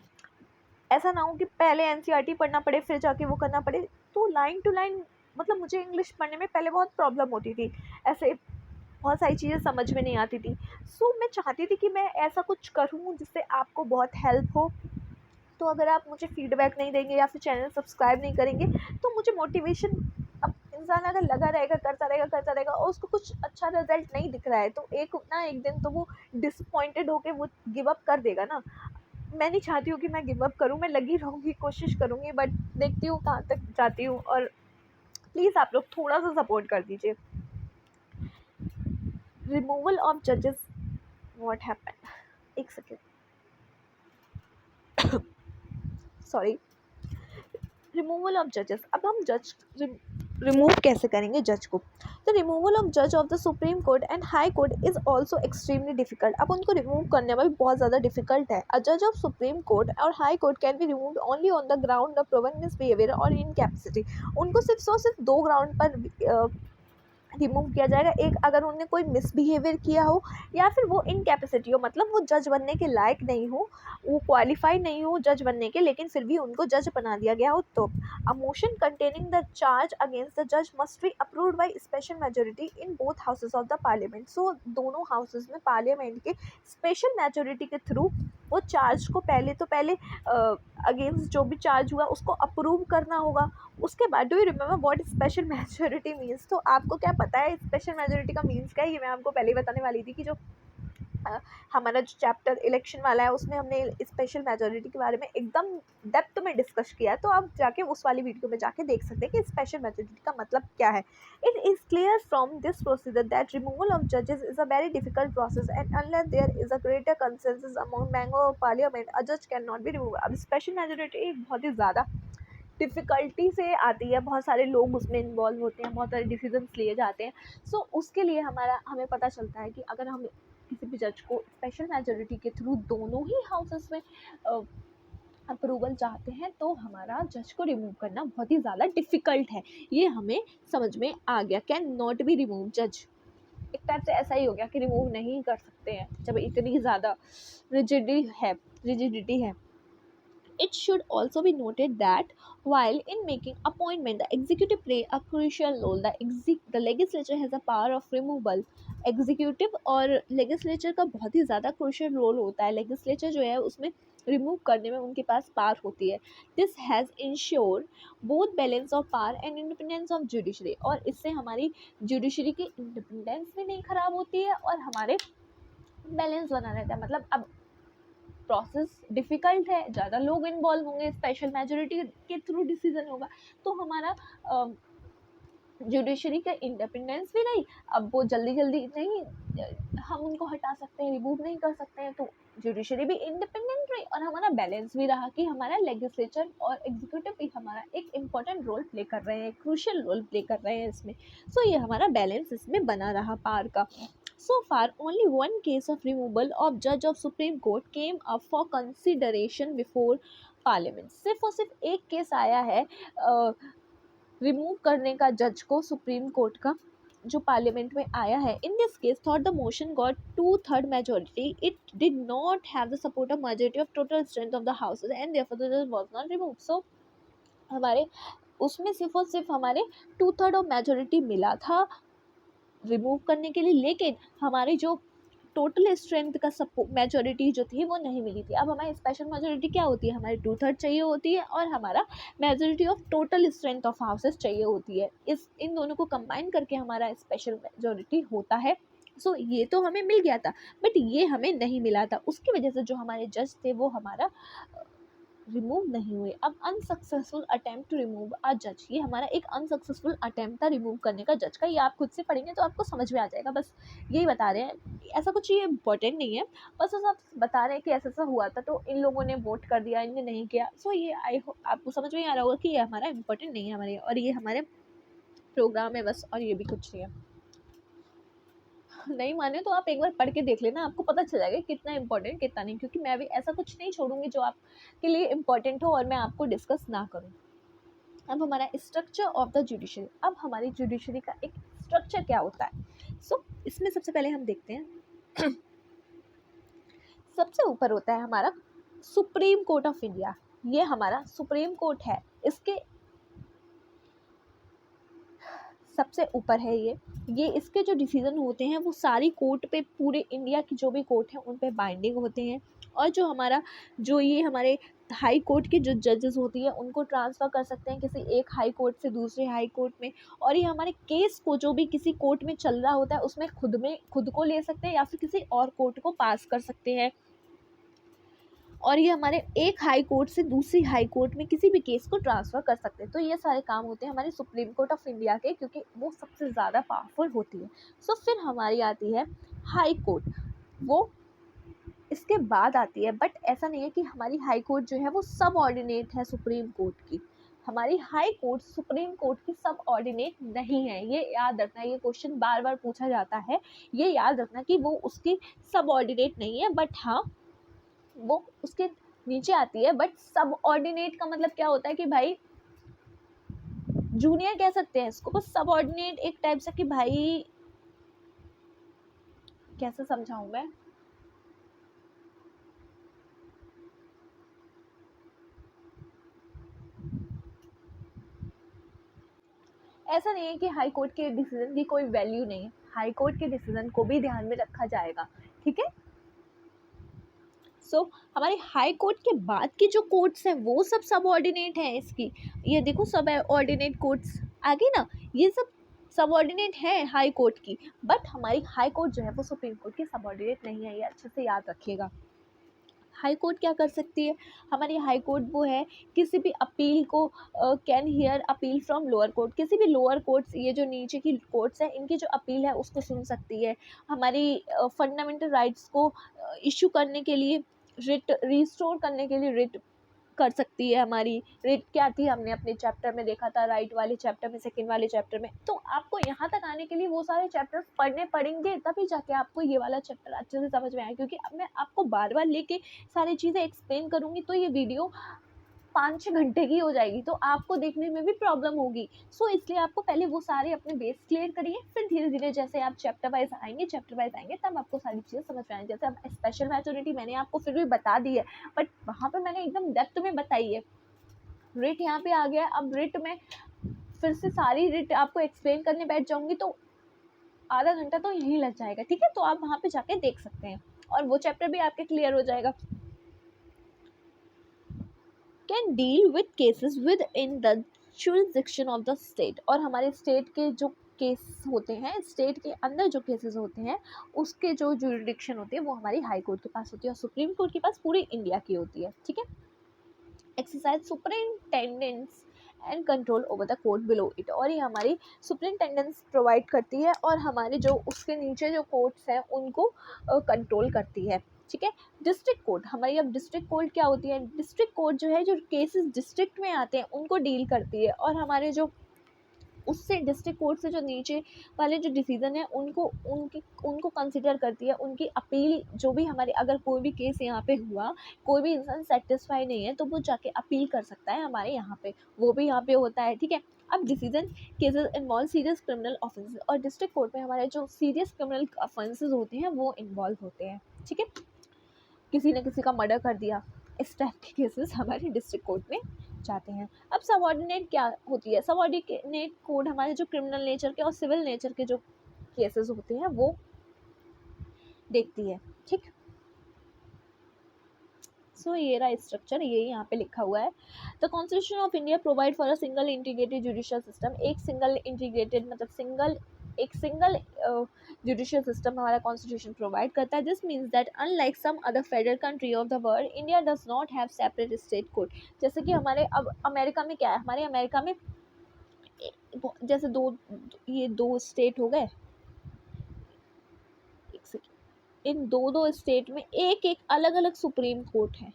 ऐसा ना हो कि पहले एनसीईआरटी पढ़ना पड़े फिर जाके वो करना पड़े। तो लाइन टू लाइन मतलब मुझे इंग्लिश पढ़ने में पहले बहुत प्रॉब्लम होती थी, ऐसे बहुत सारी चीज़ें समझ में नहीं आती थी। सो मैं चाहती थी कि मैं ऐसा कुछ करूँ जिससे आपको बहुत हेल्प हो। तो अगर आप मुझे फीडबैक नहीं देंगे या फिर चैनल सब्सक्राइब नहीं करेंगे तो मुझे मोटिवेशन, अब इंसान अगर लगा रहेगा करता रहेगा और उसको कुछ अच्छा रिजल्ट नहीं दिख रहा है तो एक दिन तो वो डिसअपॉइंटेड होकर वो गिव अप कर देगा ना। मैं नहीं चाहती हूँ कि मैं गिव अप करूँ, मैं लगी रहूँगी, कोशिश करूँगी, बट देखती हूँ कहाँ तक जाती हूँ। और प्लीज़ आप लोग थोड़ा सा सपोर्ट कर दीजिए। रिमूवल ऑफ जजेस, व्हाट हैपन, एक सेकेंड, सॉरी। रिमूवल ऑफ जजेस, अब हम जज रिमूव कैसे करेंगे जज को। द रिमूवल ऑफ जज of the supreme court and high court is also extremely difficult. अब उनको रिमूव करने में भी बहुत ज़्यादा डिफिकल्ट है। अ जज of supreme court or high court can be remove only on the ground of proven misbehaviour और इनकैपेसिटी। उनको सिर्फ दो ग्राउंड पर रिमूव किया जाएगा। एक, अगर उन्होंने कोई मिसबिहेवियर किया हो या फिर वो इनकैपेसिटी हो, मतलब वो जज बनने के लायक नहीं हो, वो क्वालिफाइड नहीं हो जज बनने के, लेकिन फिर भी उनको जज बना दिया गया हो। तो a motion containing the charge against the जज must be approved by special majority in both houses of the parliament. So दोनों हाउसेज में पार्लियामेंट के स्पेशल मेजोरिटी के थ्रू वो चार्ज को पहले अगेंस्ट जो भी चार्ज हुआ उसको अप्रूव करना होगा। उसके बाद do you remember what special majority means. तो आपको क्या पता है स्पेशल मेजोरिटी का मीन्स क्या है, ये मैं आपको पहले ही बताने वाली थी कि जो हमारा जो चैप्टर इलेक्शन वाला है उसमें हमने स्पेशल मेजोरिटी के बारे में एकदम डेप्थ में डिस्कस किया है। तो आप जाके उस वाली वीडियो में जाके देख सकते हैं कि स्पेशल मेजोरिटी का मतलब क्या है। It is clear from this procedure that removal of जजेस is a very difficult process and unless there is a greater consensus among member of parliament अ जज कैन नॉट बी रिमूव। अब special majority बहुत ही ज़्यादा difficulty से आती है, बहुत सारे लोग उसमें इन्वॉल्व होते हैं, बहुत सारे डिसीजंस लिए जाते हैं। सो उसके लिए हमें पता चलता है कि अगर हम किसी भी जज को स्पेशल मेजोरिटी के थ्रू दोनों ही हाउसेस में अप्रूवल चाहते हैं तो हमारा जज को रिमूव करना बहुत ही ज़्यादा डिफ़िकल्ट है। ये हमें समझ में आ गया। कैन नॉट बी रिमूव जज, एक टाइप से ऐसा ही हो गया कि रिमूव नहीं कर सकते हैं जब इतनी ज़्यादा रिजिडिटी है। It should also be noted that while in making appointment, the executive play a crucial role. The legislature has a power of removal. Executive और लेजिस्लेचर का बहुत ही ज़्यादा क्रूशियल रोल होता है। लेजिस्लेचर जो है उसमें रिमूव करने में उनके पास पावर होती है। This has ensure both balance of power and independence of judiciary. और इससे हमारी जुडिशरी की इंडिपेंडेंस भी नहीं ख़राब होती है और हमारे बैलेंस बना रहता है। मतलब अब प्रोसेस डिफ़िकल्ट है, ज़्यादा लोग इन्वॉल्व होंगे, स्पेशल मेजोरिटी के थ्रू डिसीजन होगा, तो हमारा जुडिशरी का इंडिपेंडेंस भी नहीं, अब वो जल्दी नहीं हम उनको हटा सकते हैं, रिमूव नहीं कर सकते हैं, तो जुडिशरी भी इंडिपेंडेंट रही और हमारा बैलेंस भी रहा कि हमारा लेजिस्लेचर और एग्जीक्यूटिव भी हमारा एक इम्पॉर्टेंट रोल प्ले कर रहे हैं, क्रूशियल रोल प्ले कर रहे हैं इसमें। सो ये हमारा बैलेंस इसमें बना रहा पार का। So far, only one case of removal of judge of Supreme Court came up for consideration before Parliament. सिर्फ और सिर्फ एक केस आया है रिमूव करने का जज को सुप्रीम कोर्ट का, जो पार्लियामेंट में आया है। In this case thought the motion got 2/3 majority, it did not have the support of majority of total strength of the houses and therefore the जज वाज नॉट रिमूव। सो हमारे उसमें सिर्फ और सिर्फ हमारे 2/3 ऑफ मेजोरिटी मिला था रिमूव करने के लिए, लेकिन हमारी जो टोटल स्ट्रेंथ का मेजोरिटी जो थी वो नहीं मिली थी। अब हमारी स्पेशल मेजोरिटी क्या होती है, हमारी 2/3 चाहिए होती है और हमारा majority of total strength of houses चाहिए होती है। इन दोनों को कंबाइन करके हमारा स्पेशल मेजोरिटी होता है। सो ये तो हमें मिल गया था, बट ये हमें नहीं मिला था। उसकी वजह से जो हमारे जज थे वो हमारा रिमूव नहीं हुए। अब unsuccessful attempt to remove a जज, ये हमारा एक अनसक्सेसफुल अटेम्प्ट था रिमूव करने का जज का। ये आप खुद से पढ़ेंगे तो आपको समझ में आ जाएगा। बस यही बता रहे हैं, ऐसा कुछ ये इम्पोर्टेंट नहीं है, बस आप बता रहे हैं कि ऐसा ऐसा हुआ था तो इन लोगों ने वोट कर दिया, इनने नहीं किया। सो ये आपको समझ में आ रहा होगा कि ये हमारा इम्पोर्टेंट नहीं है हमारे, और ये हमारे प्रोग्राम है बस, और ये भी कुछ नहीं है। नहीं माने तो आप एक बार पढ़ के देख लेना, आपको पता चल जाएगा कितना इंपॉर्टेंट कितना नहीं, क्योंकि मैं भी ऐसा कुछ नहीं छोड़ूंगी जो आपके लिए इम्पोर्टेंट हो और मैं आपको डिस्कस ना करूं। अब हमारा स्ट्रक्चर ऑफ द जुडिशरी, अब हमारी जुडिशरी का एक स्ट्रक्चर क्या होता है। सो इसमें सबसे पहले हम देखते हैं सबसे ऊपर होता है हमारा सुप्रीम कोर्ट ऑफ इंडिया। ये हमारा सुप्रीम कोर्ट है, इसके सबसे ऊपर है ये इसके जो डिसीजन होते हैं वो सारी कोर्ट पे, पूरे इंडिया की जो भी कोर्ट है उन पे बाइंडिंग होते हैं। और जो हमारा ये हमारे हाई कोर्ट के जो जजेस होती है उनको ट्रांसफ़र कर सकते हैं किसी एक हाई कोर्ट से दूसरे हाई कोर्ट में। और ये हमारे केस को जो भी किसी कोर्ट में चल रहा होता है उसमें खुद को ले सकते हैं या फिर किसी और कोर्ट को पास कर सकते हैं। और ये हमारे एक हाई कोर्ट से दूसरी हाई कोर्ट में किसी भी केस को ट्रांसफ़र कर सकते हैं। तो ये सारे काम होते हैं हमारी सुप्रीम कोर्ट ऑफ इंडिया के, क्योंकि वो सबसे ज़्यादा पावरफुल होती है। सो फिर हमारी आती है हाई कोर्ट, वो इसके बाद आती है। बट ऐसा नहीं है कि हमारी हाई कोर्ट जो है वो सब ऑर्डिनेट है सुप्रीम कोर्ट की। हमारी हाई कोर्ट सुप्रीम कोर्ट की सब ऑर्डिनेट नहीं है, ये याद रखना। ये क्वेश्चन बार बार पूछा जाता है, ये याद रखना कि वो उसकी सब ऑर्डिनेट नहीं है, बट हाँ वो उसके नीचे आती है। बट सब ऑर्डिनेट का मतलब क्या होता है कि भाई जूनियर कह सकते हैं इसको। बस सब ऑर्डिनेट एक टाइप से कि भाई कैसे समझाऊं मैं, ऐसा नहीं है कि हाई कोर्ट के डिसीजन की कोई वैल्यू नहीं है, हाई कोर्ट के डिसीजन को भी ध्यान में रखा जाएगा, ठीक है। सो हमारे हाई कोर्ट के बाद की जो कोर्ट्स हैं वो सब सबऑर्डिनेट हैं इसकी। ये देखो सब ऑर्डिनेट कोर्ट्स आगे ना, ये सब सबऑर्डिनेट है हाई कोर्ट की। बट हमारी हाई कोर्ट जो है वो सुप्रीम कोर्ट की सबऑर्डिनेट नहीं है, ये अच्छे से याद रखिएगा। हाई कोर्ट क्या कर सकती है, हमारी हाई कोर्ट वो है किसी भी अपील को can hear appeal from lower court. किसी भी लोअर कोर्ट्स, ये जो नीचे की कोर्ट्स हैं इनकी जो अपील है उसको सुन सकती है। हमारी फंडामेंटल राइट्स को इशू करने के लिए, रिट रिस्टोर करने के लिए रिट कर सकती है। हमारी रिट क्या थी हमने अपने चैप्टर में देखा था, राइट वाले चैप्टर में, सेकंड वाले चैप्टर में। तो आपको यहाँ तक आने के लिए वो सारे चैप्टर्स पढ़ने पड़ेंगे, तभी जाके आपको ये वाला चैप्टर अच्छे से समझ में आए। क्योंकि अब मैं आपको बार बार लेके सारी चीज़ें एक्सप्लेन करूँगी तो ये वीडियो 5-6 घंटे की हो जाएगी, तो आपको देखने में भी प्रॉब्लम होगी। सो इसलिए आपको पहले वो सारे अपने बेस क्लियर करिए, फिर धीरे धीरे जैसे आप चैप्टर वाइज आएंगे तब आपको सारी चीज़ें समझ में आएंगी। जैसे अब स्पेशल मैच्योरिटी मैंने आपको फिर भी बता दी है, बट वहाँ पे मैंने एकदम डेप्थ में बताई है। रिट यहाँ पे आ गया, अब रिट में फिर से सारी रिट आपको एक्सप्लेन करने बैठ जाऊँगी तो आधा घंटा तो यहीं लग जाएगा, ठीक है। तो आप वहाँ पे जाके देख सकते हैं और वो चैप्टर भी आपके क्लियर हो जाएगा। Can deal with cases with in the jurisdiction of the state. और हमारे स्टेट के जो केस होते हैं, स्टेट के अंदर जो केसेस होते हैं उसके जो जुरिसडिक्शन होती है वो हमारी हाई कोर्ट के पास होती है और सुप्रीम कोर्ट के पास पूरी इंडिया की होती है, ठीक है। Exercise superintendence and control over the court below it. और ये हमारी सुपरिंटेंडेंस प्रोवाइड करती है और हमारे जो उसके नीचे जो कोर्ट्स हैं उनको कंट्रोल करती है। ठीक है। डिस्ट्रिक्ट कोर्ट, हमारी अब डिस्ट्रिक्ट कोर्ट क्या होती है, डिस्ट्रिक्ट कोर्ट जो है जो केसेस डिस्ट्रिक्ट में आते हैं उनको डील करती है, और हमारे जो उससे डिस्ट्रिक्ट कोर्ट से जो नीचे वाले जो डिसीजन है उनको कंसिडर करती है, उनकी अपील जो भी हमारे, अगर कोई भी केस यहाँ पे हुआ, कोई भी इंसान सेटिस्फाई नहीं है तो वो जाके अपील कर सकता है हमारे यहाँ पे, वो भी यहाँ पे होता है, ठीक है। अब decision cases involve serious criminal offences, और डिस्ट्रिक्ट कोर्ट में हमारे जो सीरियस क्रिमिनल ऑफेंसेस होते हैं वो इन्वॉल्व होते हैं, ठीक है। किसी ने किसी का मर्डर कर दिया, इस टाइप के केसेस हमारे डिस्ट्रिक्ट कोर्ट में जाते हैं। अब सबऑर्डिनेट क्या होती है, सबऑर्डिनेट कोड हमारे जो क्रिमिनल नेचर के और सिविल नेचर के जो केसेस होते हैं वो देखती है, ठीक। सो ये रहा स्ट्रक्चर, ये यहाँ पे लिखा हुआ है। The constitution of India provide for a single integrated judicial system, एक सिंगल इंटीग्रेटेड मतलब एक सिंगल जुडिशियल सिस्टम हमारा कॉन्स्टिट्यूशन प्रोवाइड करता है। This means that unlike some other federal country of the world, India does not have separate state court. जैसे कि हमारे अब अमेरिका में क्या है, हमारे अमेरिका में जैसे ये दो स्टेट हो गए, इन दो स्टेट में एक एक अलग अलग सुप्रीम कोर्ट है,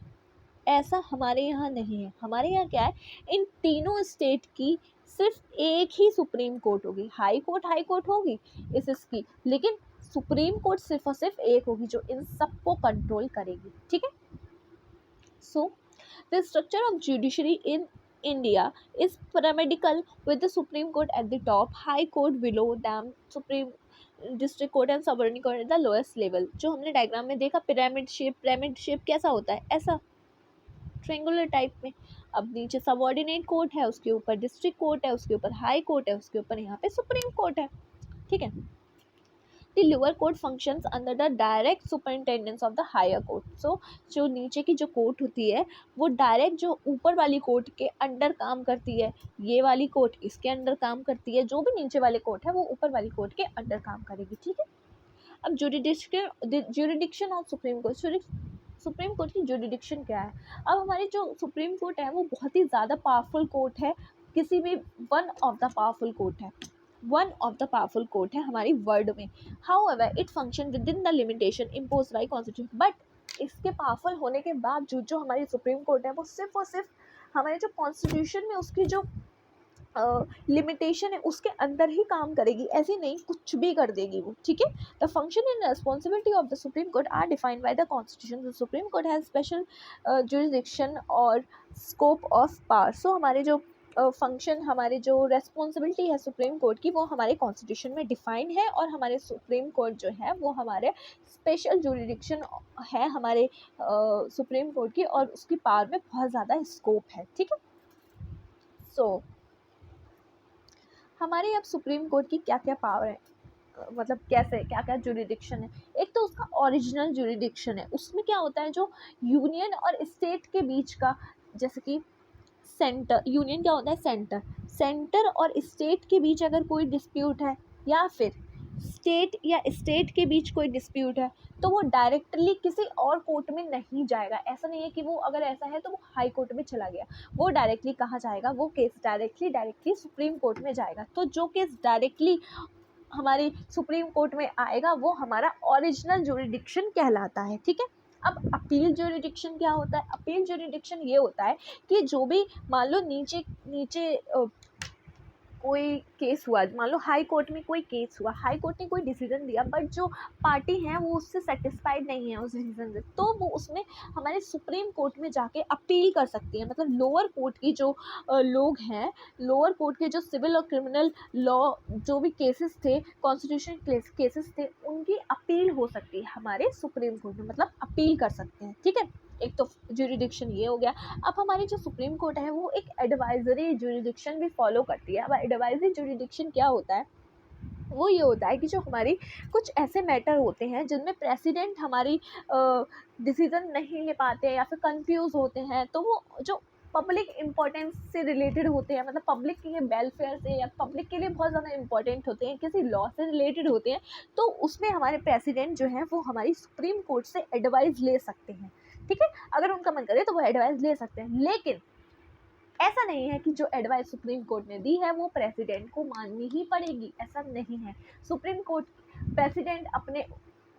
ऐसा हमारे यहाँ नहीं है। हमारे यहाँ क्या है, इन तीनों स्टेट की सिर्फ एक ही सुप्रीम कोर्ट होगी, हाई कोर्ट होगी इसकी, लेकिन सुप्रीम कोर्ट सिर्फ और सिर्फ एक होगी जो इन सबको कंट्रोल करेगी, ठीक है। So the structure of judiciary in India is pyramidal with the Supreme Court at the top, High Court below them, Supreme district court and subordinate court at the lowest level. जो हमने diagram में देखा pyramid shape कैसा होता है, ऐसा triangular type में। अब नीचे सबऑर्डिनेट कोर्ट है, उसके ऊपर डिस्ट्रिक्ट कोर्ट है, उसके ऊपर हाई कोर्ट है, उसके ऊपर यहाँ पे सुप्रीम कोर्ट है, ठीक है। The lower court functions under the direct superintendence of the higher court. So जो नीचे की जो कोर्ट होती है वो डायरेक्ट जो ऊपर वाली कोर्ट के अंडर काम करती है, ये वाली कोर्ट इसके अंडर काम करती है, जो भी नीचे वाले कोर्ट है वो ऊपर वाली कोर्ट के अंडर काम करेगी, ठीक है। अब jurisdiction of supreme court, supreme court की जुरिडिक्शन क्या है। अब हमारी जो सुप्रीम कोर्ट है वो बहुत ही ज़्यादा पावरफुल कोर्ट है, किसी भी one of the powerful court है हमारी वर्ल्ड में। However it function with in the limitation impose by constitution, but इसके पावरफुल होने के बावजूद जो हमारी सुप्रीम कोर्ट है वो सिर्फ और सिर्फ हमारे जो कॉन्स्टिट्यूशन में उसकी जो लिमिटेशन है उसके अंदर ही काम करेगी, ऐसे नहीं कुछ भी कर देगी वो, ठीक है। The function and responsibility of the supreme court are defined by the constitution. The supreme court has special jurisdiction और स्कोप ऑफ पावर। सो हमारे जो फंक्शन हमारे जो रेस्पॉन्सिबिलिटी है सुप्रीम कोर्ट की वो हमारे कॉन्स्टिट्यूशन में डिफाइंड है, और हमारे सुप्रीम कोर्ट जो है वो हमारे स्पेशल जुरिडिक्शन है हमारे सुप्रीम कोर्ट की, और उसकी पावर में बहुत ज़्यादा स्कोप है, ठीक है। सो हमारे अब सुप्रीम कोर्ट की क्या क्या पावर है, मतलब कैसे क्या क्या जुरिडिक्शन है। एक तो उसका ओरिजिनल जुरिडिक्शन है, उसमें क्या होता है जो यूनियन और स्टेट के बीच का, जैसे कि सेंटर, यूनियन क्या होता है सेंटर और स्टेट के बीच अगर कोई डिस्प्यूट है, या फिर स्टेट या स्टेट के बीच कोई डिस्प्यूट है, तो वो डायरेक्टली किसी और कोर्ट में नहीं जाएगा। ऐसा नहीं है कि वो अगर ऐसा है तो वो हाई कोर्ट में चला गया, वो डायरेक्टली कहाँ जाएगा, वो केस डायरेक्टली सुप्रीम कोर्ट में जाएगा। तो जो केस डायरेक्टली हमारी सुप्रीम कोर्ट में आएगा वो हमारा ओरिजिनल जुरिडिक्शन कहलाता है, ठीक है। अब अपील जुरिडिक्शन क्या होता है, अपील जुरिडिक्शन ये होता है कि जो भी मान लो नीचे कोई केस हुआ, मान लो हाई कोर्ट में कोई केस हुआ, हाई कोर्ट ने कोई डिसीजन दिया, बट जो पार्टी है वो उससे सेटिस्फाइड नहीं है उस डिसीजन से, तो वो उसमें हमारे सुप्रीम कोर्ट में जाके अपील कर सकती है। मतलब लोअर कोर्ट की जो लोग हैं, लोअर कोर्ट के जो सिविल और क्रिमिनल लॉ जो भी केसेस थे, कॉन्स्टिट्यूशन केसेस थे, उनकी अपील हो सकती है हमारे सुप्रीम कोर्ट में, मतलब अपील कर सकते हैं, ठीक है। एक तो जुरिडिक्शन ये हो गया। अब हमारी जो सुप्रीम कोर्ट है वो एक एडवाइजरी जुरिडिक्शन भी फॉलो करती है। अब एडवाइजरी जुरिडिक्शन क्या होता है, वो ये होता है कि जो हमारी कुछ ऐसे मैटर होते हैं जिनमें प्रेसिडेंट हमारी डिसीजन नहीं ले पाते हैं या फिर कंफ्यूज होते हैं, तो वो जो पब्लिक इम्पोर्टेंस से रिलेटेड होते हैं, मतलब पब्लिक के वेलफेयर से या पब्लिक के लिए बहुत ज़्यादा इंपॉर्टेंट होते हैं, किसी लॉ से रिलेटेड होते हैं, तो उसमें हमारे प्रेसिडेंट जो हैं वो हमारी सुप्रीम कोर्ट से एडवाइस ले सकते हैं, ठीक है। अगर उनका मन करे तो वो एडवाइस ले सकते हैं, लेकिन ऐसा नहीं है कि जो एडवाइस सुप्रीम कोर्ट ने दी है वो प्रेसिडेंट को माननी ही पड़ेगी, ऐसा नहीं है। सुप्रीम कोर्ट प्रेसिडेंट अपने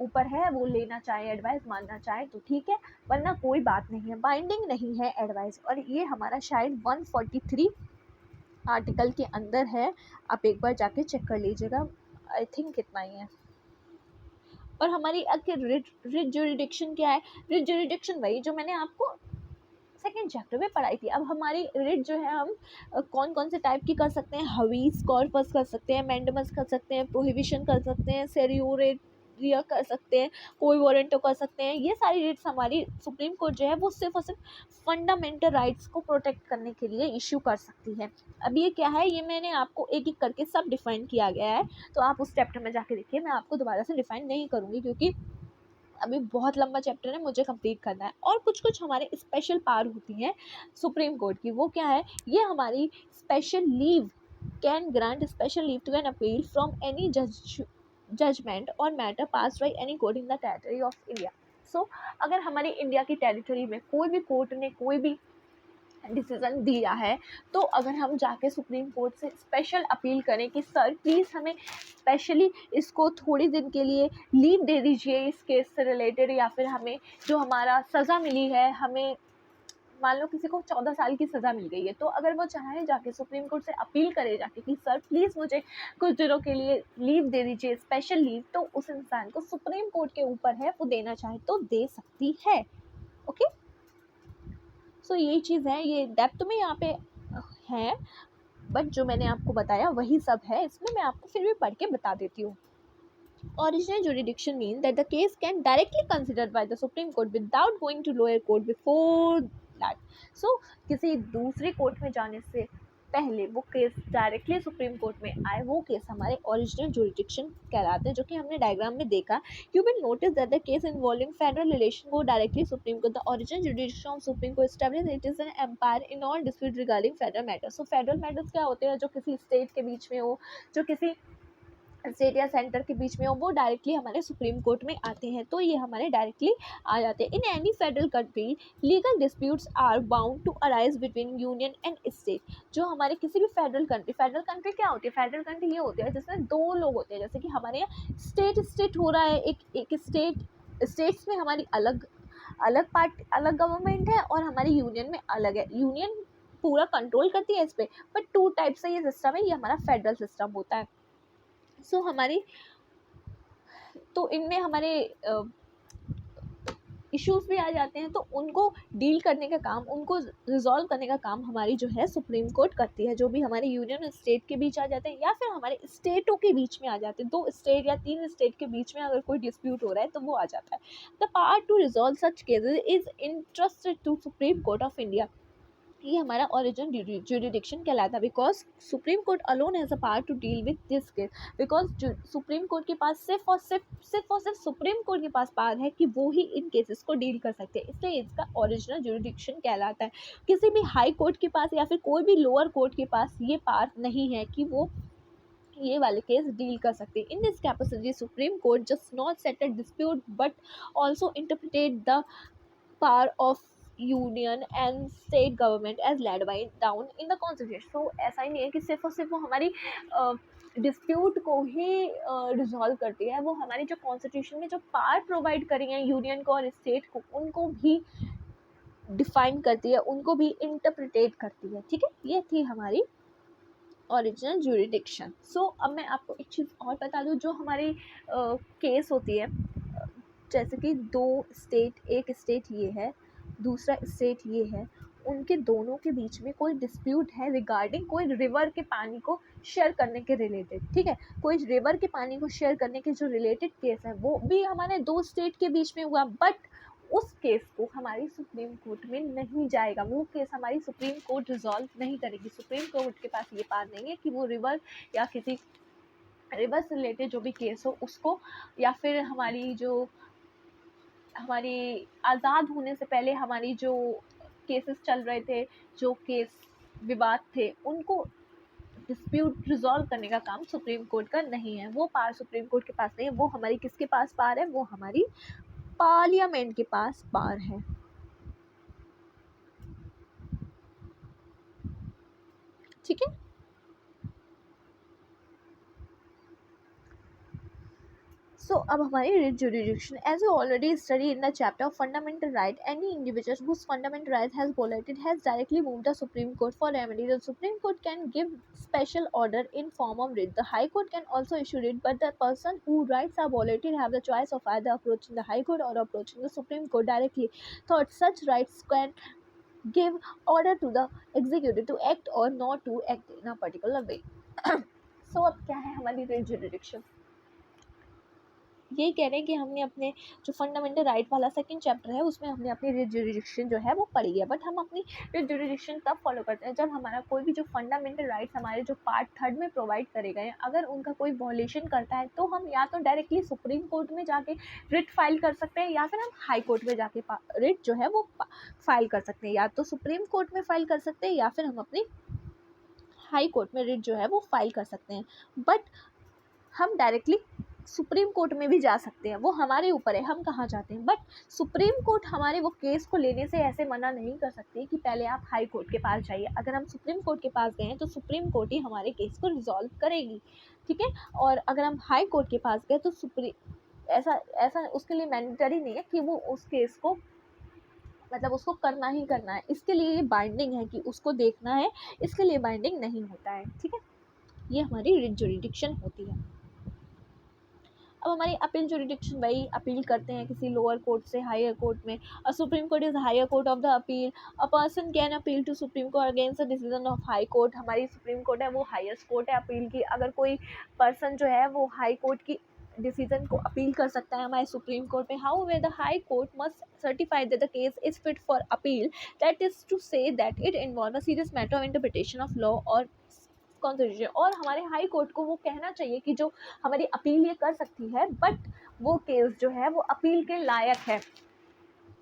ऊपर है, वो लेना चाहे एडवाइस, मानना चाहे तो ठीक है, वरना कोई बात नहीं है, बाइंडिंग नहीं है एडवाइस। और ये हमारा शायद 143 आर्टिकल के अंदर है, आप एक बार जाके चेक कर लीजिएगा, आई थिंक इतना ही है। और हमारी आखिर रिट ज्यूरिडिक्शन क्या है? रिट ज्यूरिडिक्शन वही जो मैंने आपको सेकेंड चैप्टर में पढ़ाई थी। अब हमारी रिट जो है, हम कौन कौन से टाइप की कर सकते हैं? हवीस कॉर्पस कर सकते हैं, मैंडमस कर सकते हैं, प्रोहिबिशन कर सकते हैं, सेरियोरिया कर सकते हैं, कोई वारंटो कर सकते हैं। ये सारी रिट्स हमारी सुप्रीम कोर्ट जो है वो सिर्फ और सिर्फ फंडामेंटल राइट्स को प्रोटेक्ट करने के लिए इश्यू कर सकती है। अब ये क्या है, ये मैंने आपको एक एक करके सब डिफाइन किया गया है, तो आप उस चैप्टर में जाके देखिए, मैं आपको दोबारा से डिफाइन नहीं करूँगी क्योंकि अभी बहुत लंबा चैप्टर है, मुझे कंप्लीट करना है। और कुछ कुछ हमारे स्पेशल पावर होती हैं सुप्रीम कोर्ट की, वो क्या है? ये हमारी special leave can grant special leave to an appeal from any judgment or matter pass by any court in the territory of India. So अगर हमारी इंडिया की टेरिटरी में कोई भी कोर्ट ने कोई भी डिसीजन दिया है, तो अगर हम जाके सुप्रीम कोर्ट से स्पेशल अपील करें कि सर प्लीज़ हमें स्पेशली इसको थोड़ी दिन के लिए लीव दे दीजिए इस केस से रिलेटेड, या फिर हमें जो हमारा सज़ा मिली है, हमें मान लो किसी को 14 साल की सज़ा मिल गई है, तो अगर वो चाहे जाके सुप्रीम कोर्ट से अपील करे जाके कि सर प्लीज़ मुझे कुछ दिनों के लिए लीव दे दीजिए, स्पेशल लीव, तो उस इंसान को सुप्रीम कोर्ट के ऊपर है, वो देना चाहे तो दे सकती है। ओके, सो यही चीज़ है, ये डेप्थ में यहाँ पे है, बट जो मैंने आपको बताया वही सब है, इसमें मैं आपको फिर भी पढ़ के बता देती हूँ। Original jurisdiction means that the case can directly considered by the Supreme Court without going to lower court before that. So किसी दूसरे कोर्ट में जाने से पहले वो केस डायरेक्टली सुप्रीम कोर्ट में आए, वो केस हमारे ओरिजिनल जुरिडिक्शन कहलाते हैं, जो कि हमने डायग्राम में देखा। You will notice that the case involving federal relation go directly supreme court. The original jurisdiction of supreme court establish it is an umpire in all dispute regarding federal matters. So federal matters क्या होते हैं? जो किसी state के बीच में हो, जो किसी स्टेट या सेंटर के बीच में हो, वो डायरेक्टली हमारे सुप्रीम कोर्ट में आते हैं, तो ये हमारे डायरेक्टली आ जाते हैं। In any federal country legal disputes are bound to arise between union and state. जो हमारे किसी भी फेडरल कंट्री क्या होती है? फेडरल कंट्री ये होती है जिसमें दो लोग होते हैं, जैसे कि हमारे यहाँ स्टेट हो रहा है, एक स्टेट्स में हमारी अलग अलग गवर्नमेंट है और हमारी यूनियन में अलग है। यूनियन पूरा कंट्रोल करती है इस पर, बट टू टाइप से ये सिस्टम है, ये हमारा फेडरल सिस्टम होता है। सो हमारी तो इनमें हमारे इश्यूज भी आ जाते हैं, तो उनको डील करने का काम, उनको रिजॉल्व करने का काम हमारी जो है सुप्रीम कोर्ट करती है। जो भी हमारे यूनियन और स्टेट के बीच आ जाते हैं, या फिर हमारे स्टेटों के बीच में आ जाते हैं, 2 स्टेट या 3 स्टेट के बीच में अगर कोई डिस्प्यूट हो रहा है तो वो आ जाता है। The power to resolve such cases is entrusted to supreme court of India. ये हमारा ओरिजिनल जुरिडिक्शन कहलाता है, because supreme court alone has a power to deal with this case. Because supreme court के पास सिर्फ सुप्रीम कोर्ट के पास power है कि वो ही इन केसेस को डील कर सकते हैं, इसलिए इसका ओरिजिनल जुरिडिक्शन कहलाता है। किसी भी हाई कोर्ट के पास या फिर कोई भी लोअर कोर्ट के पास ये पावर नहीं है कि वो ये वाले केस डील कर सकते हैं। In this capacity supreme court just not settle dispute but also interpret the power of union and state government as laid by down in the constitution। so ऐसा ही नहीं है कि सिर्फ और सिर्फ वो हमारी डिस्प्यूट को ही रिजॉल्व करती है, वो हमारी जो कॉन्स्टिट्यूशन में जो पावर प्रोवाइड करी है यूनियन को और स्टेट को, उनको भी डिफाइन करती है, उनको भी इंटरप्रिटेट करती है। ठीक है, ये थी हमारी ओरिजिनल जुरिडिक्शन। सो अब मैं आपको एक चीज़ और बता दूँ, जो हमारी केस होती है, जैसे कि एक स्टेट ये है, दूसरा स्टेट ये है, उनके दोनों के बीच में कोई डिस्प्यूट है रिगार्डिंग कोई रिवर के पानी को शेयर करने के रिलेटेड। ठीक है, कोई रिवर के पानी को शेयर करने के जो रिलेटेड केस है, वो भी हमारे 2 स्टेट के बीच में हुआ, बट उस केस को हमारी सुप्रीम कोर्ट में नहीं जाएगा, वो केस हमारी सुप्रीम कोर्ट रिजॉल्व नहीं करेगी। सुप्रीम कोर्ट के पास ये पावर नहीं है कि वो रिवर या किसी रिवर से रिलेटेड जो भी केस हो उसको, या फिर हमारी आज़ाद होने से पहले हमारी जो केसेस चल रहे थे, जो केस विवाद थे, उनको डिस्प्यूट रिजॉल्व करने का काम सुप्रीम कोर्ट का नहीं है, वो पावर सुप्रीम कोर्ट के पास नहीं है। वो हमारी किसके पास पावर है? वो हमारी पार्लियामेंट के पास पावर है। ठीक है, So अब हमारी writ jurisdiction, as we already studied in the chapter of fundamental right, any individual whose fundamental right has violated has directly moved the Supreme Court for remedy. The Supreme Court can give special order in form of writ. The High Court can also issue writ, but the person whose rights are violated have the choice of either approaching the High Court or approaching the Supreme Court directly. Third, such rights can give order to the executive to act or not to act in a particular way. So अब क्या है हमारी writ jurisdiction? यही कह रहे हैं कि हमने अपने जो फंडामेंटल राइट वाला सेकंड चैप्टर है उसमें हमने अपनी रिट जुरिडिक्शन जो है वो पढ़ी है, बट हम अपनी रिट जुरिडिक्शन कब फॉलो करते हैं? जब हमारा कोई भी जो फंडामेंटल राइट्स हमारे जो पार्ट थर्ड में प्रोवाइड करे गए हैं अगर उनका कोई वॉल्यूशन करता है तो हम या तो डायरेक्टली सुप्रीम कोर्ट में जाके रिट फाइल कर सकते हैं या फिर हम हाई कोर्ट में जाके रिट जो है वो फाइल कर सकते हैं। या तो सुप्रीम कोर्ट में फाइल कर सकते हैं या फिर हम अपनी हाई कोर्ट में रिट जो है वो फाइल कर सकते हैं, बट हम डायरेक्टली सुप्रीम कोर्ट में भी जा सकते हैं, वो हमारे ऊपर है हम कहाँ जाते हैं। बट सुप्रीम कोर्ट हमारे वो केस को लेने से ऐसे मना नहीं कर सकती कि पहले आप हाई कोर्ट के पास जाइए। अगर हम सुप्रीम कोर्ट के पास गए हैं तो सुप्रीम कोर्ट ही हमारे केस को रिजॉल्व करेगी, ठीक है। और अगर हम हाई कोर्ट के पास गए तो ऐसा उसके लिए मैंडेटरी नहीं है कि वो उस केस को मतलब उसको करना ही करना है, इसके लिए ये बाइंडिंग है कि उसको देखना है, इसके लिए बाइंडिंग नहीं होता है, ठीक है। ये हमारी रिट जुरिडिक्शन होती है। अब हमारी अपील जुरिडिक्शन, भाई अपील करते हैं किसी लोअर कोर्ट से हायर कोर्ट में। A supreme court is higher court of the appeal. A person can appeal to supreme court against the decision of high court. हमारी सुप्रीम कोर्ट है वो highest court है appeal की। अगर कोई person जो है वो हाई कोर्ट की डिसीजन को अपील कर सकता है हमारे सुप्रीम कोर्ट में। However the high court must certify that the case is fit for appeal, that is to say that it involve a serious matter of interpretation of law और constitution. और हमारे high court को वो कहना चाहिए कि जो हमारी अपील ये कर सकती है, बट वो केस जो है वो अपील के लायक है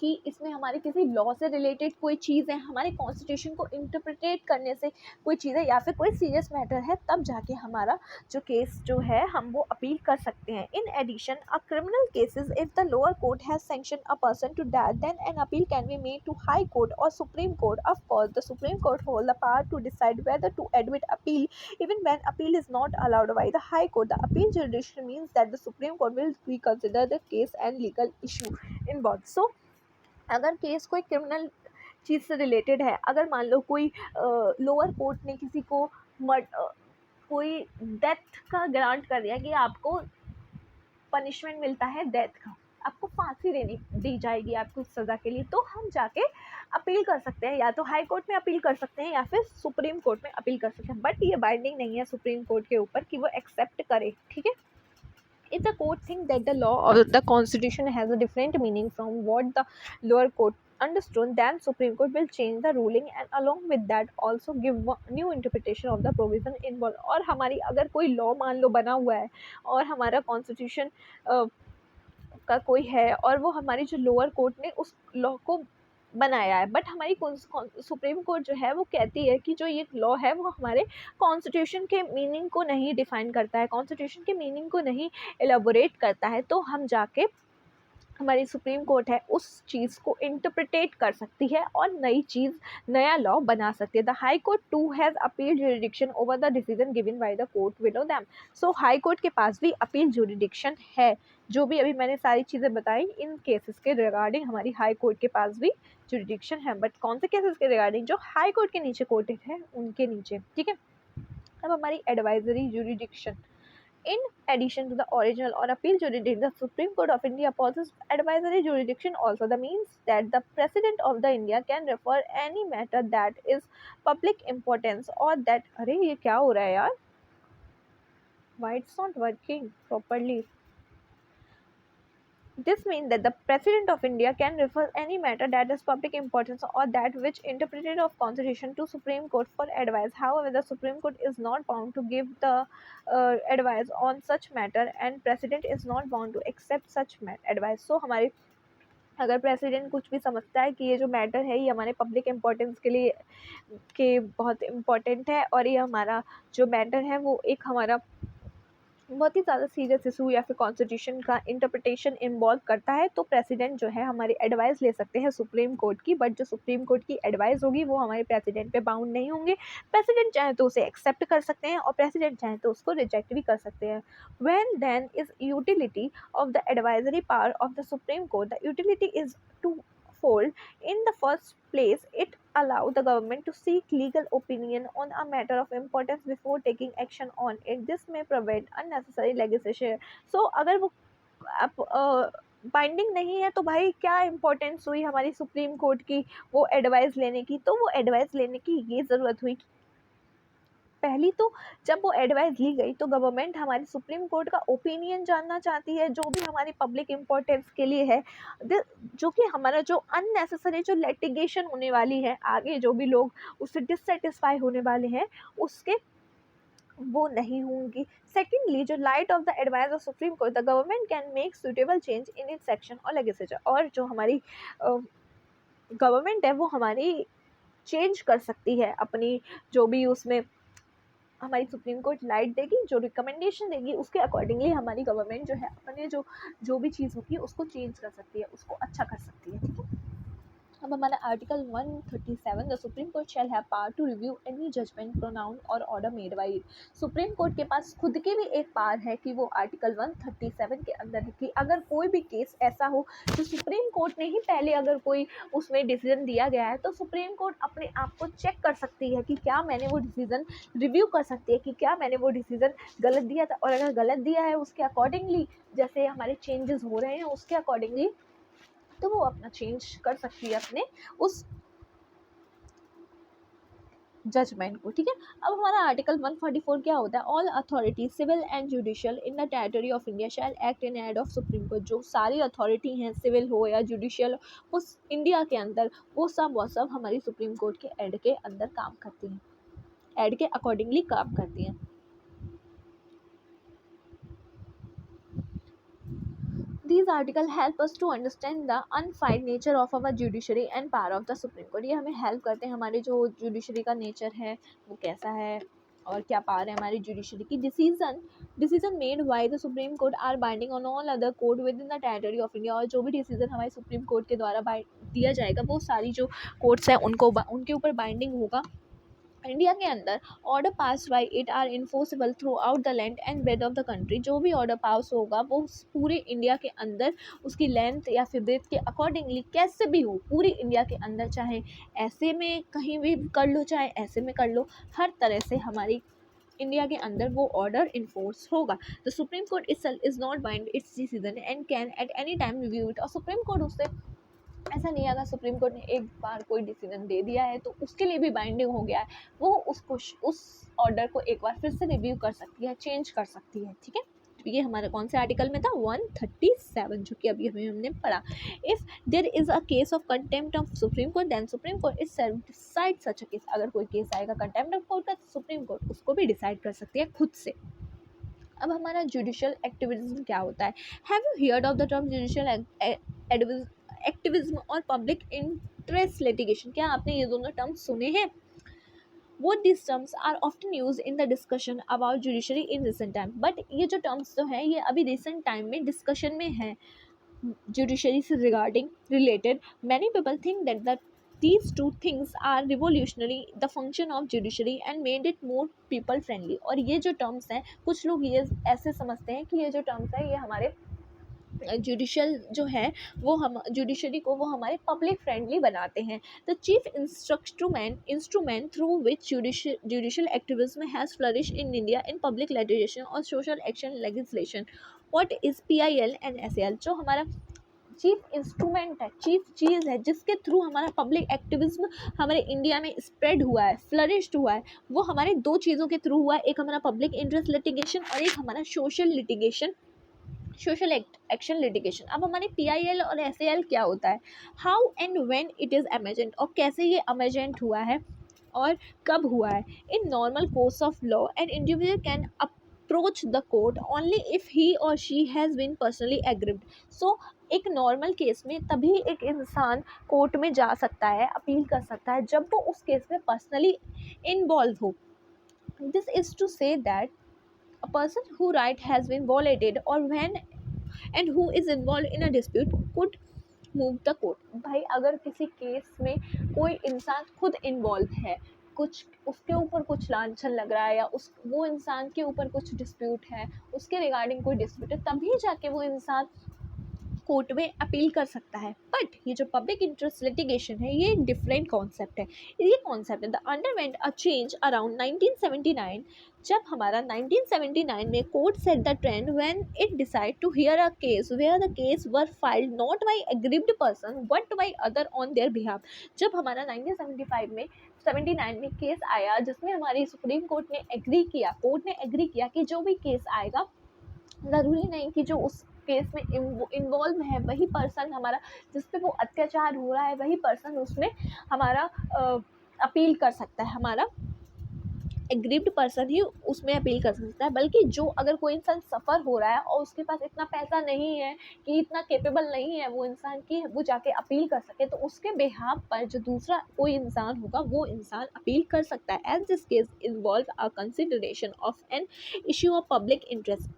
कि इसमें हमारे किसी लॉ से रिलेटेड कोई चीज़ है, हमारे कॉन्स्टिट्यूशन को इंटरप्रिटेट करने से कोई चीज़ है या फिर कोई सीरियस मैटर है, तब जाके हमारा जो केस जो है हम वो अपील कर सकते हैं। In addition a criminal cases if the lower court has sanction a person to that then an appeal can be made to high court or supreme court. Of course the supreme court hold the power to decide whether to admit appeal even when appeal is not allowed by the high court. The appeal jurisdiction means that the supreme court will reconsider the case and legal issue involved. So अगर case कोई criminal चीज़ से related है, अगर मान लो कोई lower court ने किसी को कोई डेथ का ग्रांट कर दिया कि आपको पनिशमेंट मिलता है डेथ का, आपको फांसी दी जाएगी आपको सज़ा के लिए, तो हम जाके अपील कर सकते हैं, या तो हाई कोर्ट में अपील कर सकते हैं या फिर सुप्रीम कोर्ट में अपील कर सकते हैं। बट ये बाइंडिंग नहीं है सुप्रीम कोर्ट के ऊपर कि वो एक्सेप्ट करे, ठीक है। If the court thinks that the law or the constitution has a different meaning from what the lower court understood, then Supreme Court will change the ruling and along with that also give new interpretation of the provision involved। और हमारी अगर कोई law मान लो बना हुआ है और हमारा कॉन्स्टिट्यूशन का कोई है और वो हमारी जो लोअर कोर्ट ने उस लॉ को बनाया है, बट हमारी सुप्रीम कोर्ट जो है वो कहती है कि जो ये लॉ है वो हमारे कॉन्स्टिट्यूशन के मीनिंग को नहीं डिफाइन करता है, कॉन्स्टिट्यूशन के मीनिंग को नहीं एलाबोरेट करता है, तो हम जाके हमारी सुप्रीम कोर्ट है उस चीज़ को इंटरप्रिटेट कर सकती है और नई चीज़ नया लॉ बना सकती है। The high court too has appeal jurisdiction over the decision given by the court below them. So high court के पास भी अपील जुरिडिक्शन है। जो भी अभी मैंने सारी चीज़ें बताई इन केसेस के रिगार्डिंग हमारी हाई कोर्ट के पास भी जुरिडिक्शन है, बट कौन से केसेस के रिगार्डिंग? जो हाई कोर्ट के नीचे कोर्ट है उनके नीचे, ठीक है। अब हमारी advisory jurisdiction. In addition to the original or appeal jurisdiction, the Supreme Court of India possesses advisory jurisdiction also. The means that the President of the India can refer any matter that is public importance or that अरे ये क्या हो रहा है यार? Why it's not working properly? This means that the President of India can refer any matter that is public importance or that which interpreted of Constitution to Supreme Court for advice. However, the Supreme Court is not bound to give the advice on such matter and President is not bound to accept such advice. So हमारे अगर president कुछ भी समझता है कि ये जो matter है ये हमारे पब्लिक इम्पोर्टेंस के लिए बहुत इम्पोर्टेंट है और ये हमारा जो मैटर है वो एक हमारा बहुत ही ज़्यादा सीरियस इशू या फिर कॉन्स्टिट्यूशन का इंटरप्रिटेशन इन्वॉल्व करता है, तो प्रेसिडेंट जो है हमारी एडवाइस ले सकते हैं सुप्रीम कोर्ट की, बट जो सुप्रीम कोर्ट की एडवाइस होगी वो हमारे प्रेसिडेंट पे बाउंड नहीं होंगे। प्रेसिडेंट चाहे तो उसे एक्सेप्ट कर सकते हैं और प्रेसिडेंट चाहे तो उसको रिजेक्ट भी कर सकते हैं। When then is utility of the advisory power of the supreme court, the utility is two fold. In the first place, it allow the government to seek legal opinion on a matter of importance before taking action on it. This may prevent unnecessary legislation. So अगर वो binding नहीं है तो भाई क्या importance हुई हमारी supreme court की वो एडवाइस लेने की, तो वो एडवाइस लेने की ये ज़रूरत हुई कि पहली तो जब वो एडवाइस ली गई तो गवर्नमेंट हमारी सुप्रीम कोर्ट का ओपिनियन जानना चाहती है, जो भी हमारी पब्लिक इम्पोर्टेंस के लिए है, जो कि हमारा जो अननेसेसरी जो लिटिगेशन होने वाली है आगे, जो भी लोग उससे डिससेटिस्फाई होने वाले हैं उसके वो नहीं होंगी। सेकेंडली, जो light of the advice of supreme court, the government can make suitable change in it section और लेजिस्लेचर। और जो हमारी गवर्नमेंट है वो हमारी चेंज कर सकती है अपनी जो भी उसमें हमारी सुप्रीम कोर्ट लाइट देगी, जो रिकमेंडेशन देगी उसके अकॉर्डिंगली हमारी गवर्नमेंट जो है अपने जो भी चीज़ होगी उसको चेंज कर सकती है, उसको अच्छा कर सकती है। ठीक है, अब हमारा article 137, the supreme court shall have power to review any judgment pronounce or order made by it. Supreme court के पास खुद की भी एक पावर है कि वो आर्टिकल 137 के अंदर है कि अगर कोई भी केस ऐसा हो जो सुप्रीम कोर्ट ने ही पहले अगर कोई उसमें डिसीजन दिया गया है तो सुप्रीम कोर्ट अपने आप को चेक कर सकती है कि क्या मैंने वो डिसीजन रिव्यू कर सकती है कि क्या मैंने वो डिसीजन गलत दिया था, और अगर गलत दिया है उसके अकॉर्डिंगली जैसे हमारे चेंजेस हो रहे हैं उसके अकॉर्डिंगली तो वो अपना चेंज कर सकती है अपने उस जजमेंट को। ठीक है, अब हमारा आर्टिकल 144 क्या होता है? All authority civil and judicial in the territory of India shall act in aid of supreme court. जो सारी अथॉरिटी हैं सिविल हो या जुडिशियल उस इंडिया के अंदर वो सब हमारी सुप्रीम कोर्ट के एड के अंदर काम करती हैं, एड के अकॉर्डिंगली काम करती हैं। These articles help us to understand the unfinite nature of our judiciary and power of the Supreme Court. ये हमें हेल्प करते हैं हमारे जो जुडिशरी का नेचर है वो कैसा है और क्या पावर है हमारी जुडिशरी की। Decision made by the supreme court are binding on all other court within the territory of India. और जो भी डिसीजन हमारे सुप्रीम कोर्ट के द्वारा दिया जाएगा वो सारी जो कोर्ट्स हैं उनके ऊपर बाइंडिंग होगा इंडिया के अंदर। Order pass by it are enforceable throughout the land and breadth of the country. जो भी ऑर्डर पास होगा वो पूरे इंडिया के अंदर उसकी लेंथ या फिर ब्रेथ के अकॉर्डिंगली कैसे भी हो पूरी इंडिया के अंदर, चाहे ऐसे में कहीं भी कर लो चाहे ऐसे में कर लो, हर तरह से हमारी इंडिया के अंदर वो ऑर्डर इन्फोर्स होगा। The supreme court is not bind it's decision and can at any time review it. और सुप्रीम कोर्ट उससे ऐसा नहीं है अगर सुप्रीम कोर्ट ने एक बार कोई डिसीजन दे दिया है तो उसके लिए भी बाइंडिंग हो गया है, वो उसको उस ऑर्डर को एक बार फिर से रिव्यू कर सकती है, चेंज कर सकती है। ठीक है, तो ये हमारा कौन से आर्टिकल में था? 137, जो कि अभी हमने पढ़ा। If there is a case of contempt of supreme court then supreme court is decide such a case. अगर कोई केस आएगा कंटेम्प्ट ऑफ कोर्ट का तो सुप्रीम कोर्ट उसको भी डिसाइड कर सकती है खुद से। अब हमारा जुडिशियल एक्टिविज्म क्या होता है? Have you heard of the term judicial activism और पब्लिक इंटरेस्ट लिटिगेशन? क्या आपने ये दोनों टर्म्स सुने हैं? Both these terms are often used in the discussion about judiciary in recent time. But ये जो terms जो हैं ये अभी recent time में discussion में हैं judiciary से related. Many people think that these two things are revolutionary the function of judiciary and made it more people friendly. और ये जो terms हैं कुछ लोग ये ऐसे समझते हैं कि ये जो terms हैं ये हमारे जुडिशल जो है वो हम जुडिशरी को वो हमारे पब्लिक फ्रेंडली बनाते हैं। The chief instrument through which judicial activism has flourish in India in public litigation or social action legislation. What is PIL and SAL? जो हमारा चीफ इंस्ट्रूमेंट है, चीफ चीज़ है जिसके थ्रू हमारा पब्लिक एक्टिविज्म हमारे इंडिया में स्प्रेड हुआ है, फ्लरिश्ड हुआ है, वो हमारे दो चीज़ों के थ्रू हुआ है। एक हमारा पब्लिक इंटरेस्ट लिटिगेशन और एक हमारा सोशल एक्शन लिटिगेशन। अब हमारे PIL और SAL क्या होता है? How and when it is emergent, और कैसे ये एमर्जेंट हुआ है और कब हुआ है? In normal course of law an individual can approach the court only if he or she has been personally aggrieved. So एक नॉर्मल केस में तभी एक इंसान कोर्ट में जा सकता है, अपील कर सकता है जब वो उस केस में पर्सनली इन्वॉल्व हो। This is to say that a person who right has been violated or when and who is involved in a dispute could move the court। भाई अगर किसी केस में कोई इंसान खुद इन्वॉल्व है, कुछ उसके ऊपर कुछ लांछन लग रहा है या उस वो इंसान के ऊपर कुछ डिस्प्यूट है, उसके रिगार्डिंग कोई डिस्प्यूट है, तभी जाके वो इंसान कोर्ट में अपील कर सकता है। बट ये जो पब्लिक इंटरेस्ट लिटिगेशन है ये डिफरेंट कॉन्सेप्ट है। ये कॉन्सेप्ट है the underwent a change around 1979, जब हमारा 1979 में court set the trend when it decide to hear a case where the case were filed not by aggrieved person but by other on their behalf. जब हमारा 1975 में 79 में case आया जिसमें हमारी सुप्रीम कोर्ट ने एग्री किया, कोर्ट ने एग्री किया कि जो भी केस आएगा ज़रूरी नहीं कि जो उस केस में इन्वॉल्व है वही पर्सन हमारा, जिस पे वो अत्याचार हो रहा है वही पर्सन उसमें हमारा अपील कर सकता है, हमारा एग्रीव्ड पर्सन ही उसमें अपील कर सकता है। बल्कि जो अगर कोई इंसान सफ़र हो रहा है और उसके पास इतना पैसा नहीं है कि इतना कैपेबल नहीं है वो इंसान कि वो जाके अपील कर सके, तो उसके बिहाफ पर जो दूसरा कोई इंसान होगा वो इंसान अपील कर सकता है। As this case involve a consideration of an issue of public interest,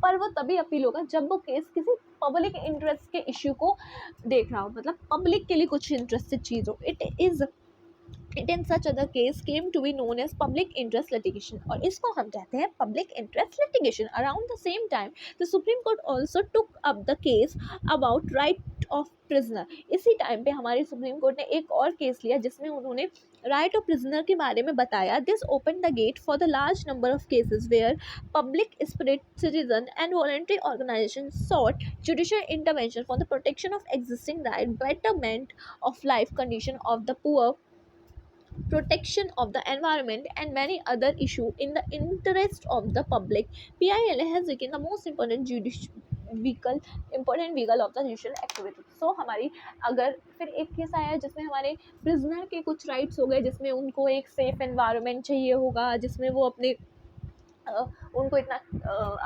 पर वो तभी अपील होगा जब वो केस किसी पब्लिक इंटरेस्ट के इश्यू को देख रहा हो, मतलब पब्लिक के लिए कुछ इंटरेस्टेड चीज़ हो। It in such other case came to be known as public interest litigation, और इसको हम कहते हैं public interest litigation. Around the same time the supreme court also took up the case about right of prisoner. इसी time पे हमारी supreme court ने एक और केस लिया जिसमें उन्होंने राइट ऑफ प्रिजनर के बारे में बताया। This open the gate for the large number of cases where public spirit citizen and voluntary organizations sought judicial intervention for the protection of existing right, betterment of life condition of the poor, protection of the environment and many other issues in the interest of the public। PIL has become the most important vehicle of the judicial activity। So हमारी अगर फिर एक case आया जिसमें हमारे prisoner के कुछ rights हो गए, जिसमें उनको एक सेफ एनवायरनमेंट चाहिए होगा, जिसमें वो अपने उनको इतना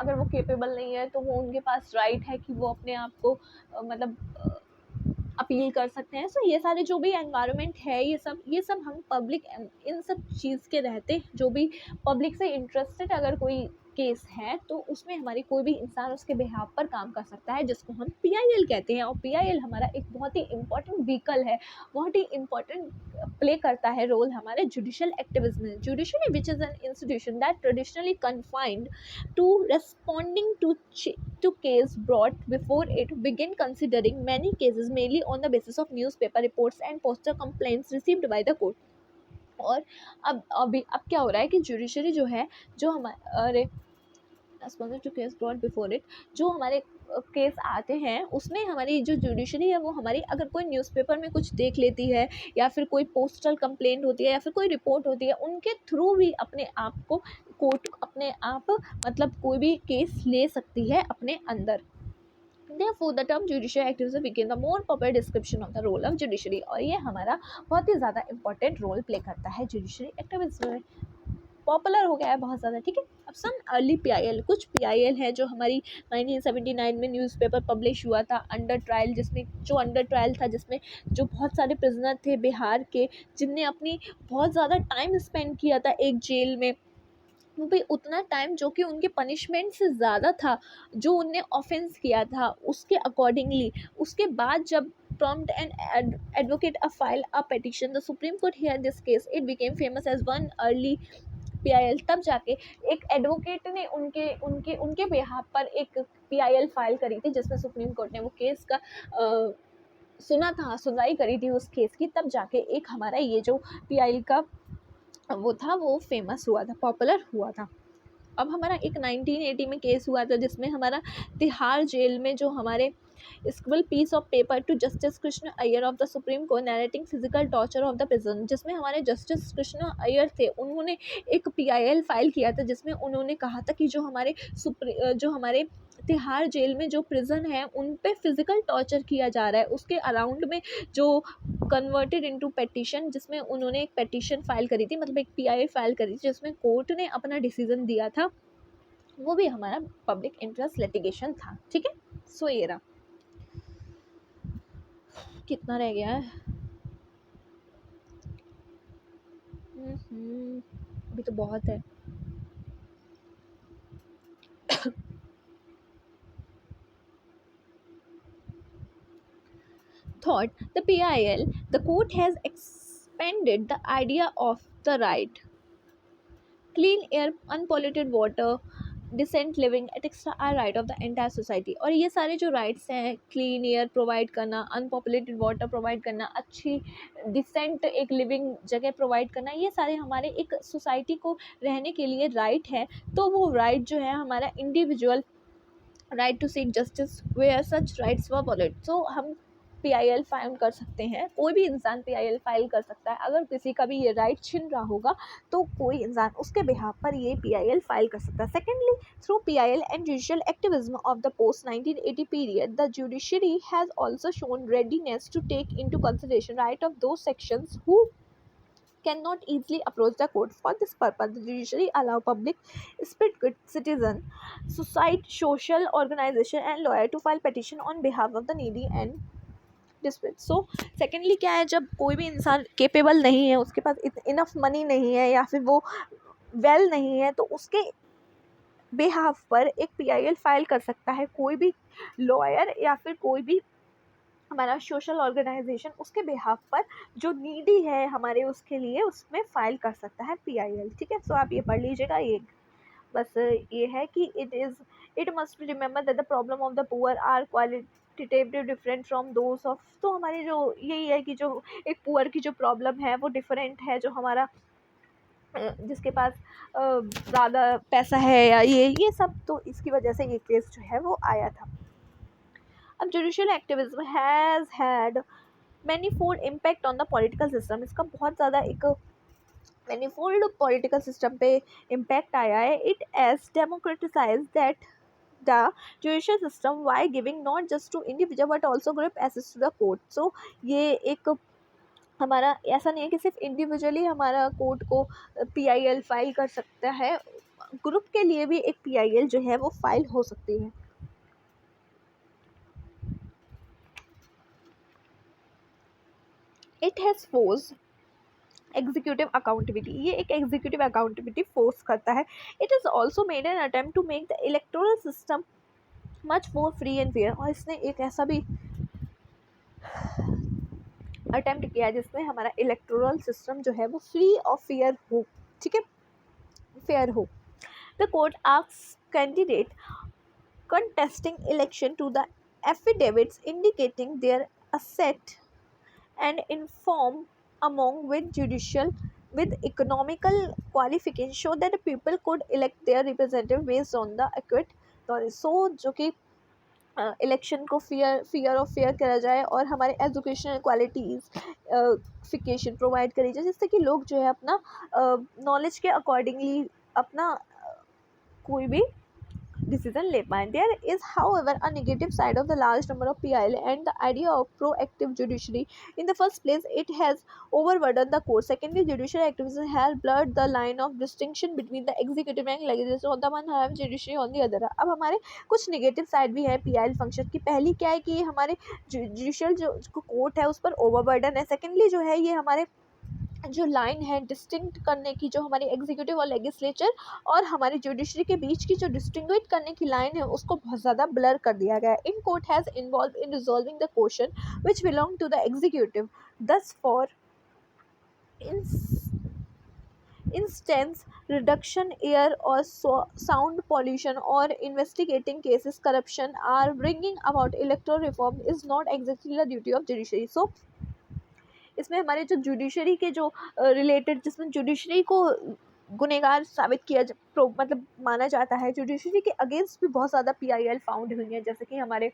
अगर वो केपेबल नहीं है तो वो उनके पास राइट है कि वो अपने आप को मतलब अपील कर सकते हैं। सो ये सारे जो भी एनवायरनमेंट है ये सब हम पब्लिक इन सब चीज़ के रहते, जो भी पब्लिक से इंटरेस्टेड अगर कोई केस है तो उसमें हमारी कोई भी इंसान उसके बिहाफ पर काम कर सकता है, जिसको हम PIL कहते हैं। और PIL हमारा एक बहुत ही इम्पॉर्टेंट व्हीकल है, बहुत ही इम्पॉर्टेंट प्ले करता है रोल हमारे जुडिशल एक्टिविज्म में। Judiciary which is an institution that traditionally confined to responding to case brought before it, begin considering many cases mainly on the basis of newspaper reports and postal complaints received by the court। और अब क्या हो रहा है कि judiciary जो है, जो हमारे responsive to case brought before it, जो हमारे केस आते हैं उसमें हमारी जो जुडिशरी है वो हमारी अगर कोई न्यूज़पेपर में कुछ देख लेती है या फिर कोई पोस्टल कंप्लेंट होती है या फिर कोई रिपोर्ट होती है, उनके थ्रू भी अपने आप को कोर्ट अपने आप मतलब कोई भी केस ले सकती है अपने अंदर। Therefore, the term judicial activism became the more popular description of the role of judiciary। और ये हमारा बहुत ही ज़्यादा इंपॉर्टेंट रोल प्ले करता है जुडिशरी एक्टिविज्म में, पॉपुलर हो गया है बहुत ज़्यादा। ठीक है, अब सम अर्ली PIL, कुछ PIL है जो हमारी 1979 में न्यूज़पेपर पब्लिश हुआ था अंडर ट्रायल, जिसमें जो अंडर ट्रायल था जिसमें जो बहुत सारे प्रिजनर थे बिहार के जिनने अपनी बहुत ज़्यादा टाइम स्पेंड किया था एक जेल में, वो भी उतना टाइम जो कि उनके पनिशमेंट से ज़्यादा था जो उनने ऑफेंस किया था उसके अकॉर्डिंगली। उसके बाद जब prompt and advocate a file a petition, the Supreme Court heard this case, it became famous as one early PIL। तब जाके एक एडवोकेट ने उनके उनके उनके बिहाफ पर एक PIL फाइल करी थी जिसमें सुप्रीम कोर्ट ने वो केस का सुना था, सुनवाई करी थी उस केस की। तब जाके एक हमारा ये जो PIL का वो था वो फेमस हुआ था, पॉपुलर हुआ था। अब हमारा एक 1980 में केस हुआ था जिसमें हमारा तिहाड़ जेल में जो हमारे scribble piece of paper to justice Krishna Iyer of the supreme court narrating physical torture of the prison, जिसमें हमारे जस्टिस कृष्ण अय्यर थे, उन्होंने एक PIL फाइल किया था जिसमें उन्होंने कहा था कि जो हमारे तिहाड़ जेल में जो प्रिजन है उन पे फिजिकल टॉर्चर किया जा रहा है, उसके अराउंड में जो कन्वर्टेड इनटू पेटिशन, जिसमें उन्होंने एक पेटिशन फाइल करी थी, मतलब एक PIL फाइल करी थी जिसमें कोर्ट ने अपना डिसीजन दिया था, वो भी हमारा पब्लिक इंटरेस्ट लिटिगेशन था। ठीक है, सो ये रहा, कितना रह गया है अभी तो बहुत है। short, the PIL, the court has expanded the idea of the right, clean air, unpolluted water, decent living ethics are right of the entire society. और ये सारे जो राइट्स हैं, क्लीन एयर प्रोवाइड करना, अनपॉपुलेटेड वाटर प्रोवाइड करना, अच्छी decent एक living जगह प्रोवाइड करना, ये सारे हमारे एक सोसाइटी को रहने के लिए राइट है। तो वो राइट जो है हमारा individual right to seek justice where such rights were violated. So हम PIL फाइल कर सकते हैं, कोई भी इंसान PIL फाइल कर सकता है। अगर किसी का भी ये राइट छिन रहा होगा तो कोई इंसान उसके बिहाफ पर ये PIL फाइल कर सकता है। Secondly, through PIL and judicial activism of the post 1980 period, the judiciary has also shown readiness to take into consideration right of those sections who cannot easily approach the court. For this purpose, the judiciary allow public spirited citizen, society, social organization and lawyer to file petition on behalf of the needy and dispute. So secondly क्या है, जब कोई भी इंसान capable नहीं है, उसके पास enough money नहीं है या फिर वो वेल नहीं है, तो उसके बिहाफ पर एक PIL फाइल कर सकता है कोई भी लॉयर या फिर कोई भी हमारा सोशल ऑर्गेनाइजेशन उसके बिहाफ पर जो नीडी है हमारे उसके लिए, उसमें फाइल कर सकता है PIL। ठीक है, सो आप ये पढ़ लीजिएगा। ये बस ये है कि it must be remember that the problem of the poor are qualitatively different from those of. तो हमारी जो यही है कि जो एक पुअर की जो प्रॉब्लम है वो डिफरेंट है, जो हमारा जिसके पास ज़्यादा पैसा है या ये सब, तो इसकी वजह से ये केस जो है वो आया था। अब judicial activism has had manifold impact on the political system. इसका बहुत ज़्यादा एक मैनीफोल्ड पॉलिटिकल सिस्टम पे इम्पैक्ट आया है। It has democratise that the judicial system by giving not just to individual but also group access to the court. So ये एक हमारा ऐसा नहीं है कि सिर्फ इंडिविजुअली हमारा कोर्ट को PIL फाइल कर सकता है, ग्रुप के लिए भी एक PIL जो है वो फाइल हो सकती है। It has force executive accountability, ये एक एग्जीक्यूटिव अकाउंटेबिलिटी फोर्स करता है। It is also made an attempt to make the electoral system much more free and fair. और इसने एक ऐसा भी अटेम्प्ट किया जिसमें हमारा इलेक्टोरल सिस्टम जो है वो फ्री और फेयर हो। ठीक है, फेयर हो। The court asks candidate contesting election to the affidavits indicating their asset and inform among with judicial with economical qualification show that the people could elect their representative based on the accurate knowledge। so जो कि election को fair करा जाए और हमारे educational qualities provide करी जाए, जिससे कि लोग जो है अपना नॉलेज के अकॉर्डिंगली अपना कोई भी decision ले पाएँ। There is however a negative side of the large number of PIL and the idea of proactive judiciary. In the first place, it has overburdened the court. Secondly, judicial activism has blurred the line of distinction between the executive and legislature on the one hand, judiciary on the other। अब हमारे कुछ negative side भी है PIL function की। पहली क्या है कि ये हमारे जुडिशियल जो कोर्ट है उस पर ओवरबर्डन है। सेकेंडली जो है ये हमारे जो लाइन है डिस्टिंक्ट करने की, जो हमारी एग्जीक्यूटिव और लेजिस्लेचर और हमारी जुडिशरी के बीच की जो डिस्टिंग्विश करने की लाइन है उसको बहुत ज़्यादा ब्लर कर दिया गया है। In court has involve in resolving the question which belong to the executive. Thus for instance reduction air or sound pollution or investigating cases corruption are bringing about electoral reform is not exactly the duty of judiciary। so इसमें हमारे जो judiciary के जो related जिसमें judiciary को गुनहगार साबित किया मतलब माना जाता है, जुडिशरी के अगेंस्ट भी बहुत ज़्यादा PIL फाउंड हुई है, जैसे कि हमारे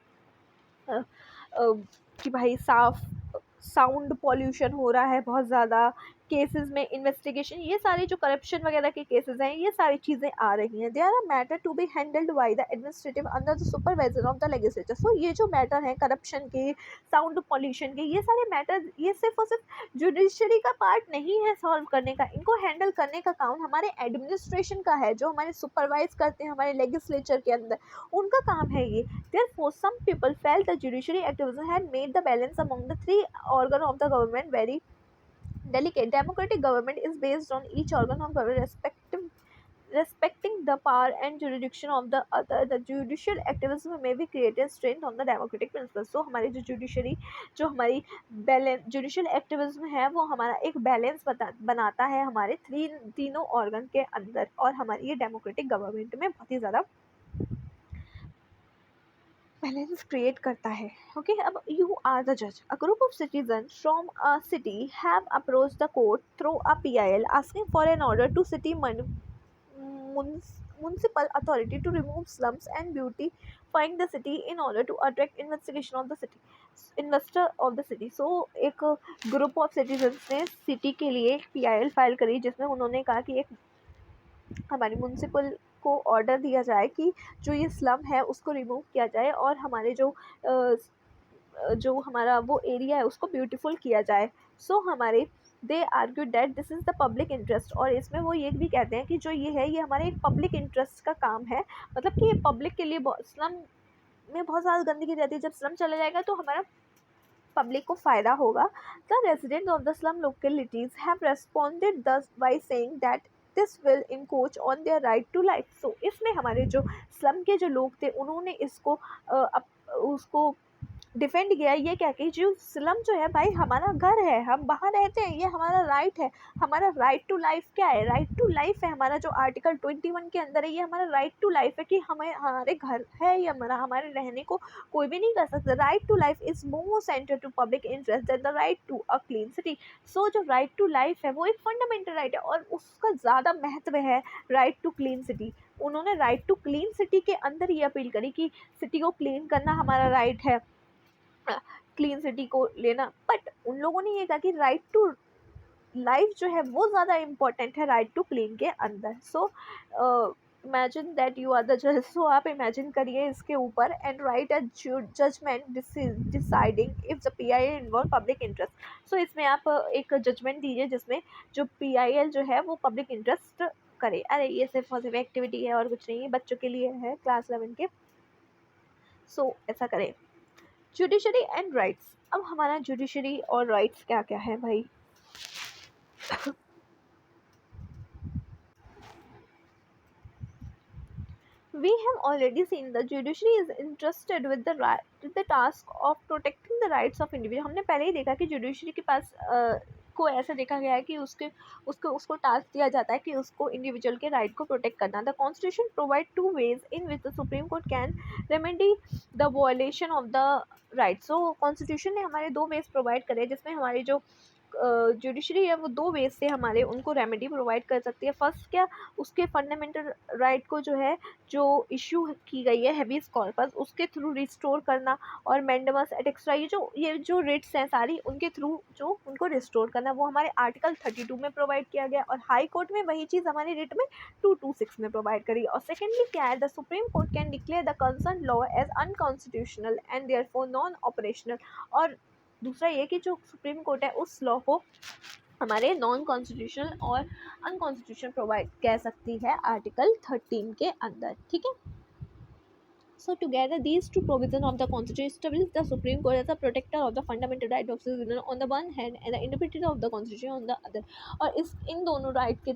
कि भाई साउंड पॉल्यूशन हो रहा है बहुत ज़्यादा केसेस में, इन्वेस्टिगेशन, ये सारे जो करप्शन वगैरह के केसेस हैं ये सारी चीज़ें आ रही हैं। They are a matter to be handled by the administrative under the supervision of the legislature. So ये जो मैटर हैं करप्शन के, साउंड पॉल्यूशन के, ये सारे मैटर ये सिर्फ और सिर्फ जुडिशरी का पार्ट नहीं है सॉल्व करने का, इनको हैंडल करने का काम हमारे एडमिनिस्ट्रेशन का है, जो हमारे सुपरवाइज करते हैं हमारे लेजिस्लेचर के अंदर, उनका काम है ये। Therefore, some people felt the judiciary activism had made the balance among the three organs of the government very delicate. Democratic government is based on each organ of government respecting the power and jurisdiction of the other, the judicial activism may be created strength on the democratic principles. So हमारी जो judiciary, जो हमारी balance judicial activism है, वो हमारा एक balance बनाता है हमारे तीनों ऑर्गन के अंदर, और हमारी ये डेमोक्रेटिक गवर्नमेंट में बहुत ही ज़्यादा बैलेंस क्रिएट करता है. ओके, अब यू आर द जज. A group of citizen from a city have approach the court through a PIL asking for an order to city municipal authority to remove slums and beautifying the city in order to attract investor of the city. So एक group of citizens ने city के लिए PIL file करी, जिसमें उन्होंने कहा कि एक हमारी म्यूनसिपल को ऑर्डर दिया जाए कि जो ये स्लम है उसको रिमूव किया जाए, और हमारे जो हमारा वो एरिया है उसको ब्यूटीफुल किया जाए. सो हमारे दे argue that this is the public interest, और इसमें वो ये भी कहते हैं कि जो ये है ये हमारे एक पब्लिक इंटरेस्ट का काम है, मतलब कि ये पब्लिक के लिए. स्लम में बहुत ज़्यादा गंदगी रहती है, जब स्लम चला जाएगा तो हमारा पब्लिक को फ़ायदा होगा. The resident of the slum localities have responded this by saying that this will encroach on their right to life. So इसमें हमारे जो स्लम के जो लोग थे उन्होंने इसको उसको डिफेंड किया, ये क्या कि जो स्लम जो है भाई हमारा घर है, हम वहाँ रहते हैं, ये हमारा राइट है. हमारा राइट टू लाइफ क्या है? राइट टू लाइफ है हमारा जो आर्टिकल 21 के अंदर है, ये हमारा राइट टू लाइफ है कि हमारे घर है, ये हमारे रहने को कोई भी नहीं कर सकता. Right to life is more centre to public interest than the right to a clean city. So जो राइट टू लाइफ है वो एक फंडामेंटल राइट है, और उसका ज़्यादा महत्व है राइट टू क्लीन सिटी. उन्होंने राइट टू क्लीन सिटी के अंदर ये अपील करी कि सिटी को क्लीन करना हमारा राइट है, क्लीन सिटी को लेना. बट उन लोगों ने ये कहा कि राइट टू लाइफ जो है वो ज़्यादा इम्पोर्टेंट है राइट टू क्लीन के अंदर. So imagine that you are the जज. सो आप इमेजिन करिए इसके ऊपर and write a judgment deciding if the PIL involve public interest. So इसमें आप एक जजमेंट दीजिए जिसमें जो PIL जो है वो पब्लिक इंटरेस्ट करे. अरे ये सिर्फ पॉजिटिव एक्टिविटी है और कुछ नहीं है, बच्चों के लिए है क्लास 11 के. सो ऐसा करें. Judiciary and rights. अब हमारा जुडिशरी और राइट्स क्या क्या है भाई? We have already seen the judiciary is entrusted with the task of protecting the rights of individual. हमने पहले ही देखा कि जुडिशरी के पास को ऐसा देखा गया है कि उसको टास्क दिया जाता है कि उसको इंडिविजुअल के राइट को प्रोटेक्ट करना. The constitution provide two ways in which the supreme court can remedy the violation of the right. So constitution ने हमारे दो वेज प्रोवाइड करे, जिसमें हमारी जो जुडिशरी है वो दो वेज से हमारे उनको रेमेडी प्रोवाइड कर सकती है. फर्स्ट क्या, उसके फंडामेंटल राइट को जो है जो इशू की गई है हैबीज कॉर्पस उसके थ्रू रिस्टोर करना, और मैंडेमस एटेक्स्ट्रा ये जो रिट्स हैं सारी उनके थ्रू जो उनको रिस्टोर करना, वो हमारे आर्टिकल 32 में प्रोवाइड किया गया, और हाई कोर्ट में वही चीज़ हमारी रिट में 226 में प्रोवाइड करी. और सेकेंडली क्या है, the supreme court can declare the concern law as unconstitutional and therefore non operational. और दूसरा ये कि जो सुप्रीम कोर्ट है उस लॉ को हमारे नॉन कॉन्स्टिट्यूशनल और अनकॉन्स्टिट्यूशनल प्रोवाइड कह सकती है आर्टिकल 13 के अंदर. ठीक है. So together these two provisions of the Constitution establish the Supreme Court as a protector of the fundamental right of citizen on the one hand and the interpreter of the Constitution on the other. और इन दोनों right के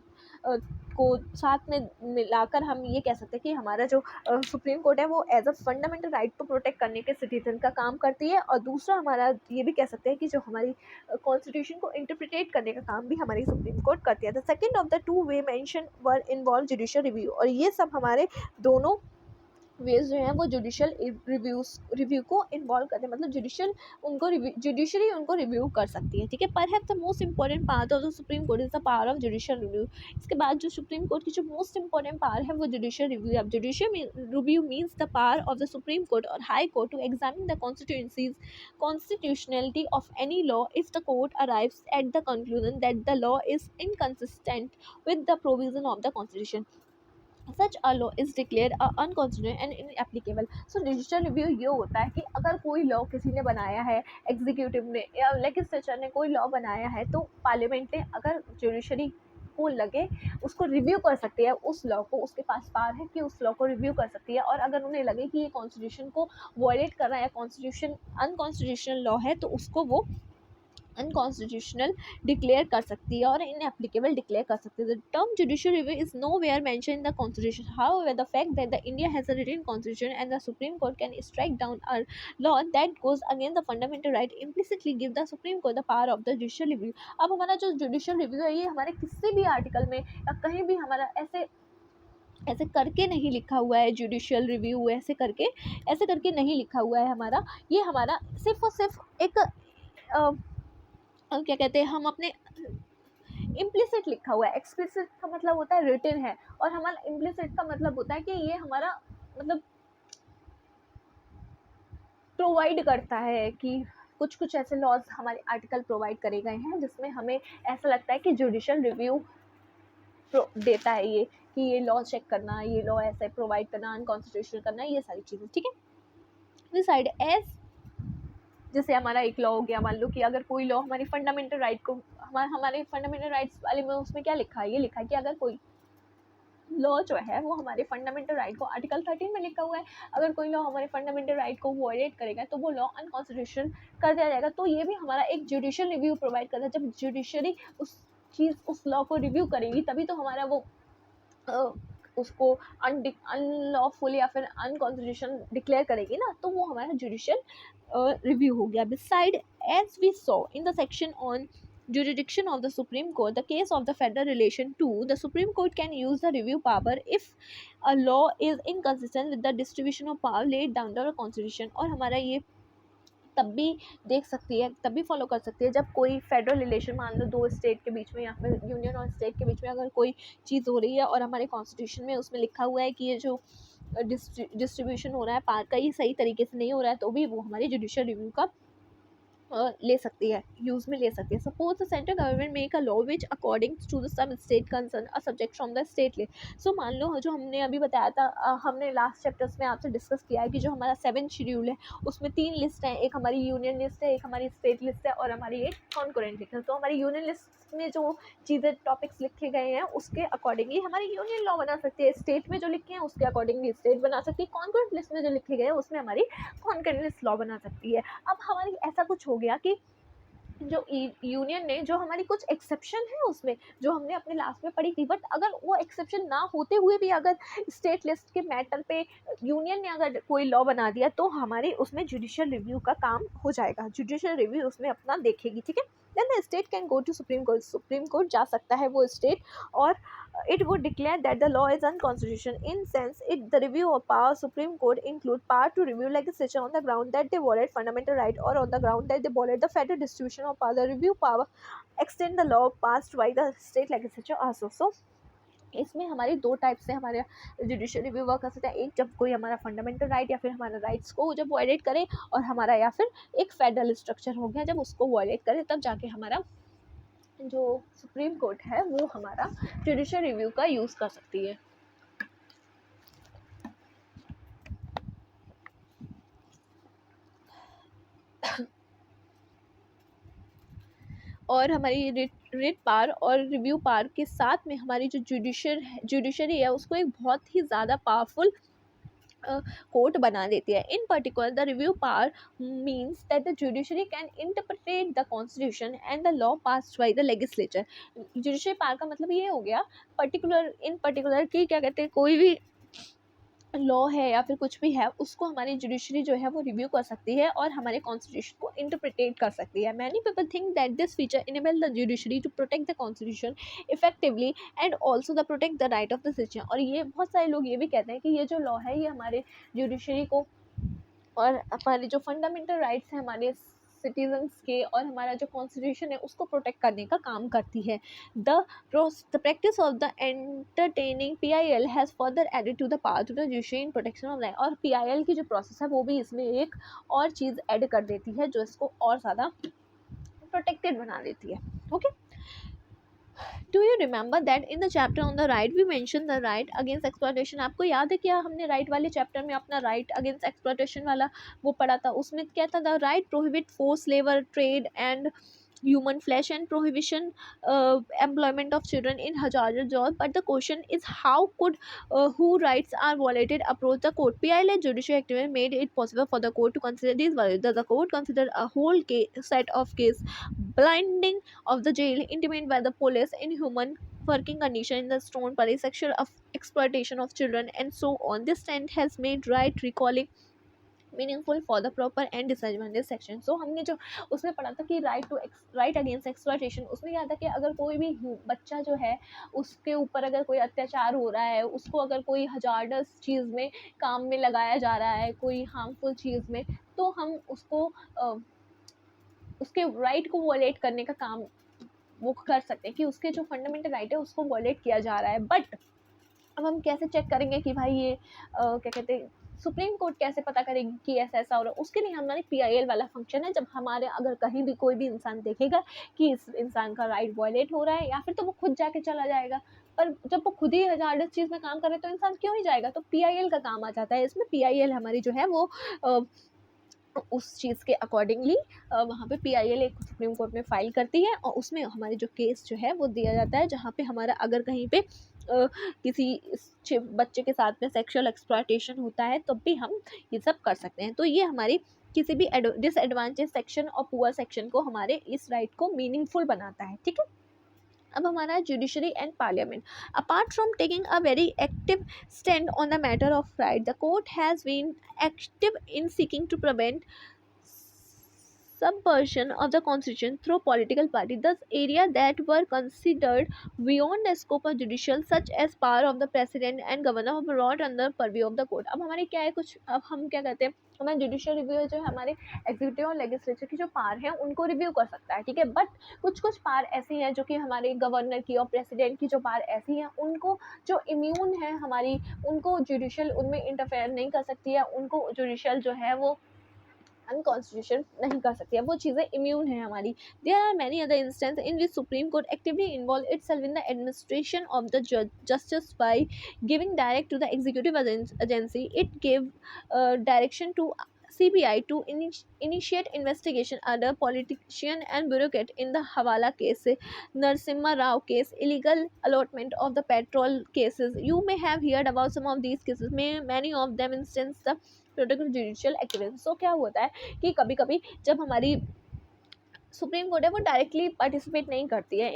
को साथ में मिलाकर हम ये कह सकते हैं कि हमारा जो सुप्रीम कोर्ट है वो एज अ फंडामेंटल राइट को प्रोटेक्ट करने के सिटीजन का काम करती है, और दूसरा हमारा ये भी कह सकते हैं कि जो हमारी कॉन्स्टिट्यूशन को इंटरप्रिटेट करने का काम भी हमारी सुप्रीम कोर्ट करती है. The second of the two way mention were involve judicial review. और ये सब हमारे दोनों वेज जो हैं वो जुडिशियल रिव्यू को इन्वॉल्व करते हैं, मतलब जुडिशरी उनको रिव्यू कर सकती है. ठीक है. Perhaps the most important part of the supreme court is the power of judicial review. इसके बाद जो सुप्रीम कोर्ट की जो मोस्ट इंपॉर्टेंट पावर है वो जुडिशियल रिव्यू. अब judicial review means the power of the supreme court or high court to examine the constitutionality of any law if the court arrives at the conclusion that the law is inconsistent with the provision of the constitution. Such a law is declared unconstitutional and inapplicable. So judicial review ये होता है कि अगर कोई law किसी ने बनाया है, एग्जीक्यूटिव ने या लेजिस्लेचर ने कोई लॉ बनाया है, तो पार्लियामेंट ने अगर जुडिशरी को लगे उसको रिव्यू कर सकती है, उस लॉ को, उसके पास पावर है कि उस लॉ को रिव्यू कर सकती है. और अगर उन्हें लगे कि ये कॉन्स्टिट्यूशन को वॉयलेट कर रहा है या कॉन्स्टिट्यूशन अनकॉन्स्टिट्यूशनल लॉ है, तो उसको वो अनकॉन्स्टिट्यूशनल डिक्लेयर कर सकती है और इनएप्लीकेबल डिक्लेयर कर सकती है. The term judicial review is nowhere mention in the constitution. However the fact that the India has a written constitution and the supreme court can strike down a law that goes against the fundamental right implicitly give the supreme court the power of the judicial review. अब हमारा जो judicial review है ये हमारे किसी भी article में या कहीं भी हमारा ऐसे ऐसे करके नहीं लिखा हुआ है. जुडिशियल रिव्यू ऐसे करके नहीं लिखा हुआ है हमारा. ये हमारा सिर्फ और सिर्फ एक क्या कहते हैं, हम अपने इम्प्लिसिट लिखा हुआ है. एक्सप्लिसिट का मतलब होता है रिटन है, और हमारा इम्प्लिसिट का मतलब होता है कि ये हमारा मतलब प्रोवाइड करता है कि कुछ कुछ ऐसे लॉज हमारे आर्टिकल प्रोवाइड करे गए हैं जिसमें हमें ऐसा लगता है कि जुडिशियल रिव्यू देता है ये, कि ये लॉ चेक करना, ये लॉ ऐसे प्रोवाइड करना, अनकॉन्स्टिट्यूशनल करना, ये सारी चीज़ें. ठीक है. दिस साइड एज जैसे हमारा एक लॉ हो गया, मान लो कि अगर कोई लॉ हमारी फंडामेंटल राइट को हमारे फंडामेंटल राइट्स वाले में उसमें क्या लिखा है, ये लिखा है कि अगर कोई लॉ जो है वो हमारे फंडामेंटल राइट को आर्टिकल 13 में लिखा हुआ है, अगर कोई लॉ हमारे फंडामेंटल राइट को वॉयलेट करेगा तो वो लॉ अनकॉन्स्टिट्यूशनल कर दिया जाएगा. तो ये भी हमारा एक जुडिशियल रिव्यू प्रोवाइड करता है. जब जुडिशरी उस लॉ को रिव्यू करेगी तभी तो हमारा वो उसको अनलॉफुल या फिर अनकॉन्स्टिट्यूशनल डिक्लेयर करेगी ना, तो वो हमारा जुडिशियल रिव्यू हो गया. Beside as we saw in the section on jurisdiction of the Supreme Court, the case of the federal relation to the Supreme Court can use the review power if a law is inconsistent with the distribution of power laid down by the Constitution. और हमारा ये तब भी देख सकती है, तब भी फॉलो कर सकती है जब कोई फेडरल रिलेशन, मान लो दो स्टेट के बीच में या फिर यूनियन और स्टेट के बीच में अगर कोई चीज़ हो रही है और हमारे कॉन्स्टिट्यूशन में उसमें लिखा हुआ है कि ये जो डिस्ट्रीब्यूशन हो रहा है पावर का ये सही तरीके से नहीं हो रहा है, तो भी वो हमारे जुडिशियल रिव्यू का ले सकती है, यूज़ में ले सकती है. Suppose the central government make a law which according to the some state concern a subject from the state list. So मान लो जो हमने अभी बताया था, हमने लास्ट चैप्टर्स में आपसे डिस्कस किया है कि जो हमारा 7 शेड्यूल है उसमें 3 लिस्ट हैं, एक हमारी यूनियन लिस्ट है, एक हमारी स्टेट लिस्ट है और हमारी एक कॉन्करेंट लिस्ट है. तो हमारी यूनियन लिस्ट में जो चीज़ें टॉपिक्स लिखे गए हैं उसके अकॉर्डिंगली हमारी यूनियन लॉ बना सकती है. स्टेट में जो लिखे हैं उसके अकॉर्डिंगली स्टेट बना सकती है. कॉन्करेंट लिस्ट में जो लिखे गए हैं उसमें हमारी कॉन्करेंट लिस्ट लॉ बना सकती है. अब हमारी ऐसा कुछ हो गया कि जो यूनियन ने जो हमारी कुछ एक्सेप्शन है उसमें जो हमने अपने लास्ट में पढ़ी थी, बट अगर वो एक्सेप्शन ना होते हुए भी अगर स्टेट लिस्ट के मैटर पे यूनियन ने अगर कोई लॉ बना दिया तो हमारे उसमें जुडिशियल रिव्यू का काम हो जाएगा. जुडिशियल रिव्यू उसमें अपना देखेगी. ठीक है. Then the state can go to supreme court. Supreme court जा सकता है वो स्टेट, और it would declare that the law is unconstitutional. In sense, the review of power Supreme Court include power to review legislation on the ground that they violate fundamental right or on the ground that they violate the federal distribution of power. The review power extend the law passed by the state legislature also. So इसमें हमारी दो type से हमारे judicial review work कर सकता है. एक जब कोई हमारा फंडामेंटल राइट या फिर हमारे राइट्स को जब वायलेट करे, और हमारा या फिर एक फेडरल स्ट्रक्चर हो गया जब उसको वायलेट करे, तब जाके हमारा जो सुप्रीम कोर्ट है वो हमारा जुडिशियल रिव्यू का यूज़ कर सकती है. और हमारी रिट पावर और रिव्यू पावर के साथ में हमारी जो जुडिशरी है उसको एक बहुत ही ज़्यादा पावरफुल कोर्ट बना देती है. इन particular the review power means that the judiciary can interpret the constitution and the law passed by the legislature. Judiciary power का मतलब ये हो गया इन पर्टिकुलर की क्या कहते हैं, कोई भी लॉ है या फिर कुछ भी है उसको हमारी जुडिशरी जो है वो रिव्यू कर सकती है और हमारे कॉन्स्टिट्यूशन को इंटरप्रिटेट कर सकती है. Many people think that this feature enable the judiciary to protect the constitution effectively and also the protect the right of the citizen. और ये बहुत सारे लोग ये भी कहते हैं कि ये जो लॉ है ये हमारे जुडिशरी को और हमारे जो फंडामेंटल राइट्स हैं हमारे सिटीजन्स के और हमारा जो कॉन्स्टिट्यूशन है उसको प्रोटेक्ट करने का काम करती है. The practice of the entertaining PIL has further added to the power to the judiciary in protection of right. और PIL की जो प्रोसेस है वो भी इसमें एक और चीज़ ऐड कर देती है जो इसको और ज़्यादा प्रोटेक्टेड बना देती है. Okay. Do you remember that in the chapter on the right we mentioned the right against exploitation? आपको याद है क्या हमने राइट वाले चैप्टर में अपना राइट अगेंस्ट एक्सप्लॉयटेशन वाला वो पढ़ा था. उसमें क्या था, the right prohibit force labour trade and human flesh and prohibition employment of children in hazardous jobs. But the question is, how could who rights are violated approach the court? PIL and judicial activism made it possible for the court to consider these values. Does the court consider a whole set of case, blinding of the jail, intimate by the police, inhuman working condition in the stone quarry, sexual exploitation of children, and so on? This stand has made right recalling meaningful for the proper and disadvantage section. So हमने जो उसमें पढ़ा था कि right against exploitation, उसमें क्या था कि अगर कोई भी बच्चा जो है उसके ऊपर अगर कोई अत्याचार हो रहा है, उसको अगर कोई हजार्डस चीज़ में काम में लगाया जा रहा है, कोई हार्मफुल चीज़ में, तो हम उसको उसके राइट को वॉलेट करने का काम वो कर सकते हैं कि उसके जो फंडामेंटल राइट है उसको वॉलेट किया जा रहा है. बट अब हम कैसे चेक करेंगे कि भाई ये क्या कहते हैं, सुप्रीम कोर्ट कैसे पता करेगी कि ऐसा ऐसा हो रहा है? उसके लिए हमारे PIL वाला फंक्शन है. जब हमारे अगर कहीं भी कोई भी इंसान देखेगा कि इस इंसान का राइट वायलेट हो रहा है, या फिर तो वो खुद जाके चला जाएगा, पर जब वो खुद ही हजार्डस चीज़ में काम करे तो इंसान क्यों ही जाएगा? तो PIL का काम आ जाता है इसमें. PIL हमारी जो है वो उस चीज़ के अकॉर्डिंगली वहाँ पे PIL एक सुप्रीम कोर्ट में फाइल करती है, और उसमें हमारे जो केस जो है वो दिया जाता है, जहाँ पे हमारा अगर कहीं पे किसी बच्चे के साथ में सेक्सुअल एक्सप्लॉयटेशन होता है तब भी हम ये सब कर सकते हैं. तो ये हमारी किसी भी डिसएडवांटेज सेक्शन और पुअर सेक्शन को, हमारे इस राइट को मीनिंगफुल बनाता है. ठीक है. अब हमारा judiciary and parliament. Apart from taking a very active stand on the matter of right, the court has been active in seeking to prevent subversion of the constitution through political party. Thus, areas that were considered beyond the scope of judicial, such as power of the president and governor, were brought under purview of the court. अब हमारे क्या है, कुछ अब हम क्या कहते हैं, हमारे जुडिशियल रिव्यू जो है हमारे एग्जीक्यूटिव और लेजिस्लेचर की जो पावर है उनको रिव्यू कर सकता है. ठीक है. बट कुछ कुछ पावर ऐसी हैं जो कि हमारे गवर्नर की और प्रेसिडेंट की जो पावर ऐसी हैं, उनको जो इम्यून है हमारी, उनको जुडिशियल उनमें इंटरफेयर नहीं कर सकती है, उनको जुडिशियल जो है वो अनकॉन्स्टिट्यूशन नहीं कर सकती है, वो चीज़ें इम्यून है हमारी. There are many other instance in which supreme court actively involve itself in the administration of the justice by giving direct to the executive agency. It give direction to CBI to initiate investigation under politician and bureaucrat in the Hawala case, Narasimha Rao case, illegal allotment of the petrol cases. You may have heard about some of these cases. Many of them instance the protocol judicial activism. So क्या होता है कि कभी कभी जब हमारी supreme court है वो डायरेक्टली पार्टिसिपेट नहीं करती है,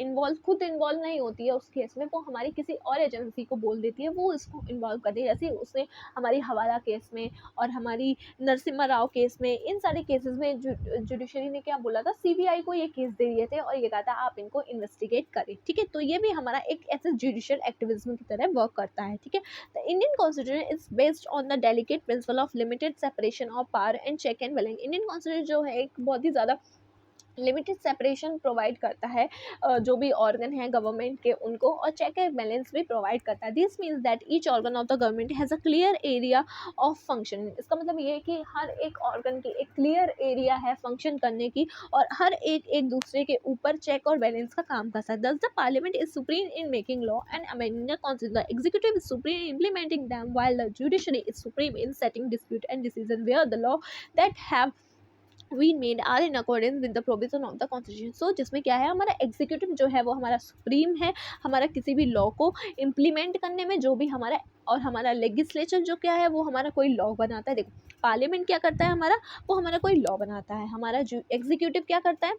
खुद इन्वॉल्व नहीं होती है उस केस में, वो हमारी किसी और एजेंसी को बोल देती है वो इसको इन्वॉल्व करती है. जैसे उसने हमारी हवाला केस में और हमारी नरसिम्हा राव केस में, इन सारे केसेस में जुडिशरी ने क्या बोला था, CBI को ये केस दे दिए थे और ये कहा था आप इनको इन्वेस्टिगेट करें. ठीक है. तो ये भी हमारा एक ऐसे जुडिशियल एक्टिविज्म की तरह वर्क करता है. ठीक है. The Indian constitution is based on the delicate principle of limited separation of power and check and balance. Indian constitution जो है एक बहुत ही ज़्यादा लिमिटेड सेपरेशन प्रोवाइड करता है जो भी ऑर्गन है गवर्नमेंट के उनको, और चेक एंड बैलेंस भी प्रोवाइड करता है. This means that each organ of the government has a clear area of function. इसका मतलब ये है कि हर एक ऑर्गन की एक क्लियर एरिया है फंक्शन करने की, और हर एक दूसरे के ऊपर चेक और बैलेंस का काम करता है. Thus the parliament is supreme in making law and amending the constitution. The executive is supreme in implementing them, while the judiciary is supreme in setting dispute and decision where the law that have we made are in accordance with the provision of the constitution. So जिसमें क्या है, हमारा executive जो है वो हमारा supreme है, हमारा किसी भी लॉ को इम्प्लीमेंट करने में जो भी हमारा, और हमारा लेजिस्लेचर जो क्या है वो हमारा कोई लॉ बनाता है. देखो पार्लियामेंट क्या करता है हमारा, वो हमारा कोई लॉ बनाता है. हमारा जो एग्जीक्यूटिव क्या करता है,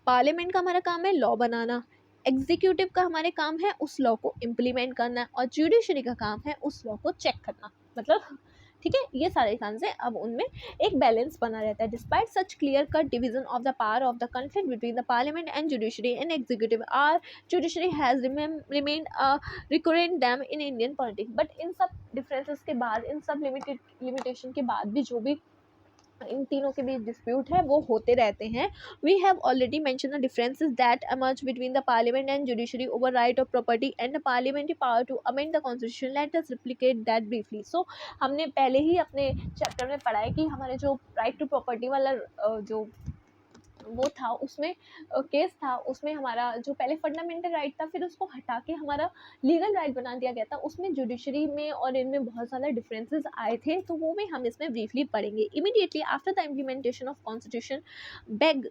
पार्लियामेंट का हमारा काम है लॉ बनाना, एग्जीक्यूटिव का हमारे काम है उस लॉ को इम्प्लीमेंट करना, और जुडिशरी का काम है उस लॉ को चेक करना. मतलब ठीक है, ये सारे काम से अब उनमें एक बैलेंस बना रहता है. Despite such clear cut division of the power of the conflict between the parliament and judiciary and executive, are judiciary has remained a recurrent theme in Indian politics. But in सब differences के बाद, इन सब limitation के बाद भी जो भी इन तीनों के बीच डिस्प्यूट है वो होते रहते हैं. We have already mention the differences that emerge between the parliament and judiciary over right of property and the parliamentary power to amend the constitution. Let us replicate that briefly. So हमने पहले ही अपने chapter में पढ़ा है कि हमारे जो right to property वाला जो वो था उसमें केस था, उसमें हमारा जो पहले फंडामेंटल राइट था फिर उसको हटा के हमारा लीगल राइट बना दिया गया था। उसमें जुडिशरी में और इनमें बहुत ज़्यादा डिफरेंसेस आए थे, तो वो भी हम इसमें ब्रीफली पढ़ेंगे। Immediately after the implementation of constitution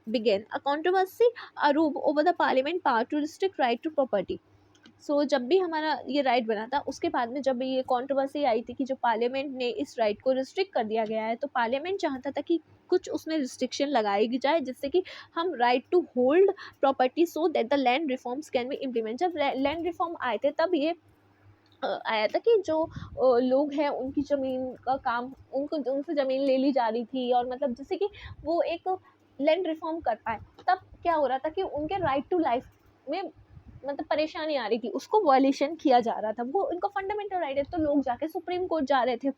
began a controversy arose over the parliament power to restrict right to property. जब भी हमारा ये राइट बना था उसके बाद में जब ये कंट्रोवर्सी आई थी कि जो पार्लियामेंट ने इस राइट को रिस्ट्रिक्ट कर दिया गया है, तो पार्लियामेंट चाहता था कि कुछ उसमें रिस्ट्रिक्शन लगाई जाए जिससे कि हम right to hold property so that the land reforms can be implement. जब लैंड रिफॉर्म आए थे तब ये आया था कि जो लोग हैं उनकी ज़मीन का काम उनको उनसे ज़मीन ले ली जा रही थी, और मतलब जैसे कि वो एक लैंड रिफॉर्म कर पाए। तब क्या हो रहा था कि उनके राइट टू लाइफ में मतलब परेशानी आ रही थी, उसको वॉयलेशन किया जा रहा था, वो उनका फंडामेंटल राइट है। तो लोग जाके सुप्रीम कोर्ट जा रहे थे।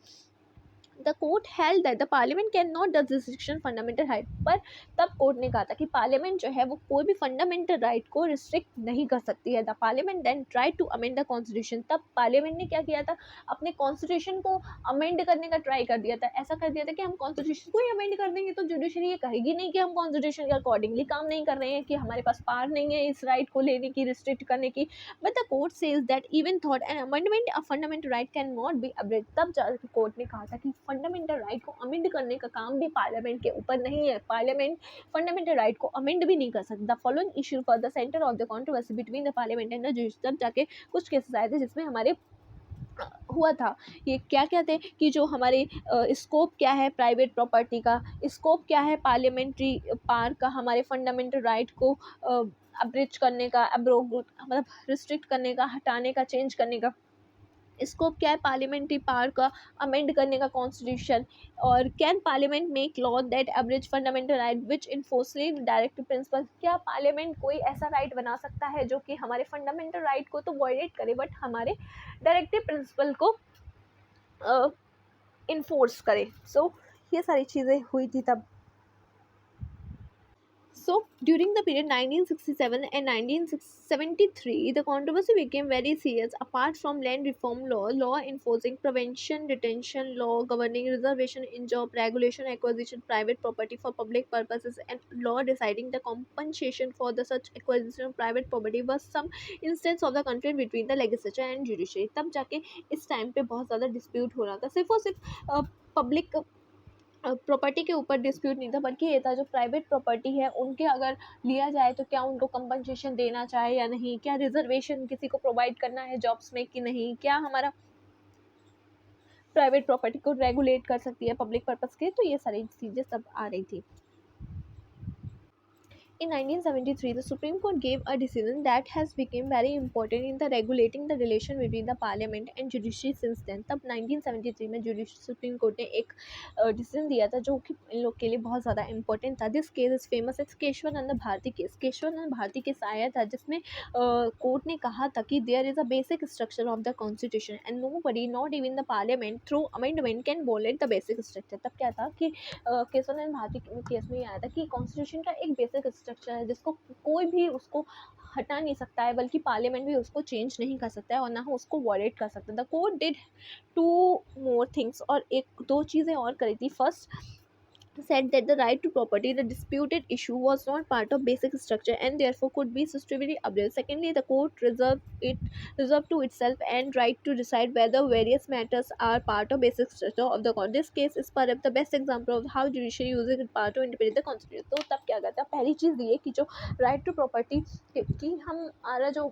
The court held that the parliament can not does restriction fundamental right. पर तब कोर्ट ने कहा था कि पार्लियामेंट जो है वो कोई भी फंडामेंटल राइट को रिस्ट्रिक्ट नहीं कर सकती है। The parliament then try to amend the constitution. तब पार्लियामेंट ने क्या किया था, अपने कॉन्स्टिट्यूशन को अमेंड करने का ट्राई कर दिया था। ऐसा कर दिया था कि हम कॉन्स्टिट्यूशन को ही अमेंड कर देंगे तो जुडिशरी ये कहेगी नहीं कि हम कॉन्स्टिट्यूशन के अकॉर्डिंगली काम नहीं कर रहे हैं, कि हमारे पास पावर नहीं है इस राइट को लेने की, रिस्ट्रिक्ट करने की। But the court says that even though an amendment of fundamental right can not be abridged. तब जाकर कोर्ट ने कहा था कि फंडामेंटल राइट को अमेंड करने का काम भी पार्लियामेंट के ऊपर नहीं है, पार्लियामेंट फंडामेंटल राइट को अमेंड भी नहीं कर सकता। The following issue for the centre of the controversy between the parliament and the judiciary. तब जाके कुछ केसेस आए थे जिसमें हमारे हुआ था, ये क्या कहते हैं कि जो हमारे स्कोप क्या है प्राइवेट प्रॉपर्टी का, स्कोप क्या है पार्लियामेंट्री पावर का, हमारे फंडामेंटल राइट को अब्रिज करने का, अब्रोग मतलब रिस्ट्रिक्ट करने का, हटाने का, चेंज करने का, स्कोप क्या है पार्लियामेंट्री पावर का अमेंड करने का कॉन्स्टिट्यूशन। और can parliament make law that abridge fundamental right which enforce directive principle. क्या पार्लियामेंट कोई ऐसा राइट बना सकता है जो कि हमारे फंडामेंटल राइट को तो वायलेट करे बट हमारे डायरेक्टिव प्रिंसिपल को इन्फोर्स करे। ये सारी चीज़ें हुई थी तब। So, during the period 1967 and 1973, the controversy became very serious. Apart from land reform law, law enforcing prevention, detention law, governing reservation in job, regulation, acquisition, private property for public purposes, and law deciding the compensation for the such acquisition of private property was some instance of the conflict between the legislature and judiciary. तब जाके इस time पे बहुत ज़्यादा dispute हो रहा था, सिर्फ और सिर्फ पब्लिक प्रॉपर्टी के ऊपर डिस्प्यूट नहीं था, बल्कि ये था जो प्राइवेट प्रॉपर्टी है उनके अगर लिया जाए तो क्या उनको कंपनसेशन देना चाहिए या नहीं, क्या रिजर्वेशन किसी को प्रोवाइड करना है जॉब्स में कि नहीं, क्या हमारा प्राइवेट प्रॉपर्टी को रेगुलेट कर सकती है पब्लिक पर्पस के। तो ये सारी चीज़ें सब आ रही थी। In 1973, the Supreme Court gave a decision that has become very important in the regulating the relation between the Parliament and judiciary since then. तब 1973 में सुप्रीम कोर्ट ने एक डिसीजन दिया था जो कि इन लोग के लिए बहुत ज़्यादा इंपॉर्टेंट था। This case is famous as Keshavananda Bharati case. Keshavananda Bharati case आया था जिसमें कोर्ट ने कहा था कि there is a basic structure of the constitution and nobody not even the parliament through amendment can violate the basic structure. तब क्या था कि केशवानंद भारती केस में ये आया था कि कॉन्स्टिट्यूशन का एक बेसिक स्ट्रक्चर है जिसको कोई भी उसको हटा नहीं सकता है, बल्कि पार्लियामेंट भी उसको चेंज नहीं कर सकता है और ना ही उसको वॉलेट कर सकता है। The court did two more things, और एक दो चीज़ें और करी थी। First said that the right to property, the disputed issue, was not part of basic structure and therefore could be substituted abroad. Secondly, the court reserved to itself and right to decide whether various matters are part of basic structure of the court. This case is perhaps the best example of how judiciary uses its power to interpret the constitution. तो तब क्या कहता है, पहली चीज़ ये कि जो right to property की हमारा जो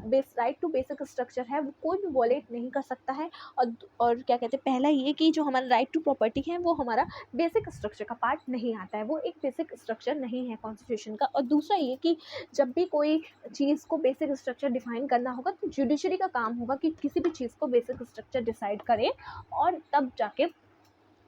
राइट टू बेसिक स्ट्रक्चर है वो कोई भी वॉलेट नहीं कर सकता है। और क्या कहते हैं, पहला ये कि जो हमारा राइट टू प्रॉपर्टी है वो हमारा बेसिक स्ट्रक्चर का पार्ट नहीं आता है, वो एक बेसिक स्ट्रक्चर नहीं है कॉन्स्टिट्यूशन का। और दूसरा ये कि जब भी कोई चीज़ को बेसिक स्ट्रक्चर डिफाइन करना होगा तो जुडिशरी का काम होगा कि किसी भी चीज़ को बेसिक स्ट्रक्चर डिसाइड करे, और तब जाके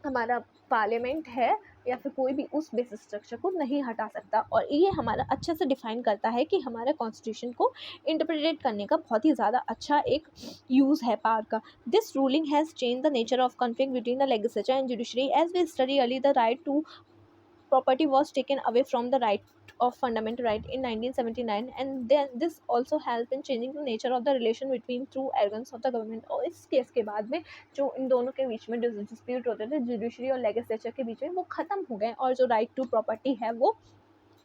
हमारा पार्लियामेंट है या फिर कोई भी उस बेसिक स्ट्रक्चर को नहीं हटा सकता। और ये हमारा अच्छे से डिफाइन करता है कि हमारे कॉन्स्टिट्यूशन को इंटरप्रेट करने का बहुत ही ज़्यादा अच्छा एक यूज़ है पावर का। This ruling has change the nature of conflict between the legislature and judiciary as we study early the right to property was taken away from the right of fundamental right in 1979, and then this also helped in changing the nature of the relation between two organs of the government। और इस case के बाद में जो इन दोनों के बीच में dispute होते थे जुडिशरी और लेजिस्लेचर के बीच में, वो ख़त्म हो गए और जो राइट टू प्रॉपर्टी है वो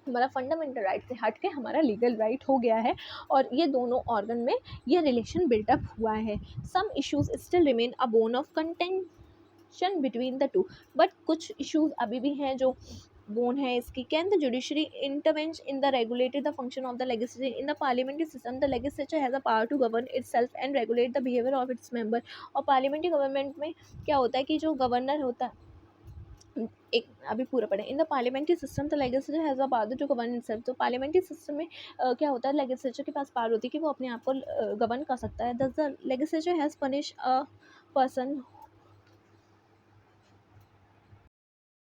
हमारा फंडामेंटल राइट से हट के हमारा लीगल राइट हो गया है, और ये दोनों ऑर्गन में ये रिलेशन बिल्टअप हुआ है. Some issues still remain a bone of contention between the two, but कुछ इश्यूज अभी भी हैं जो बोन है इसकी. Can the judiciary intervention in the regulated the function of the legislature in the parliamentary system. The legislature has a power to govern itself and regulate the behaviour of its member. और parliamentary government में क्या होता है कि जो governor होता है, एक अभी पूरा पढ़े. In the parliamentary system the legislature has a power to govern itself. तो पार्लियामेंट्री सिस्टम में क्या होता है, लेजिस्लेचर के पास पावर होती है कि वो अपने आप को गवर्न कर सकता है. Thus the legislature has punish a person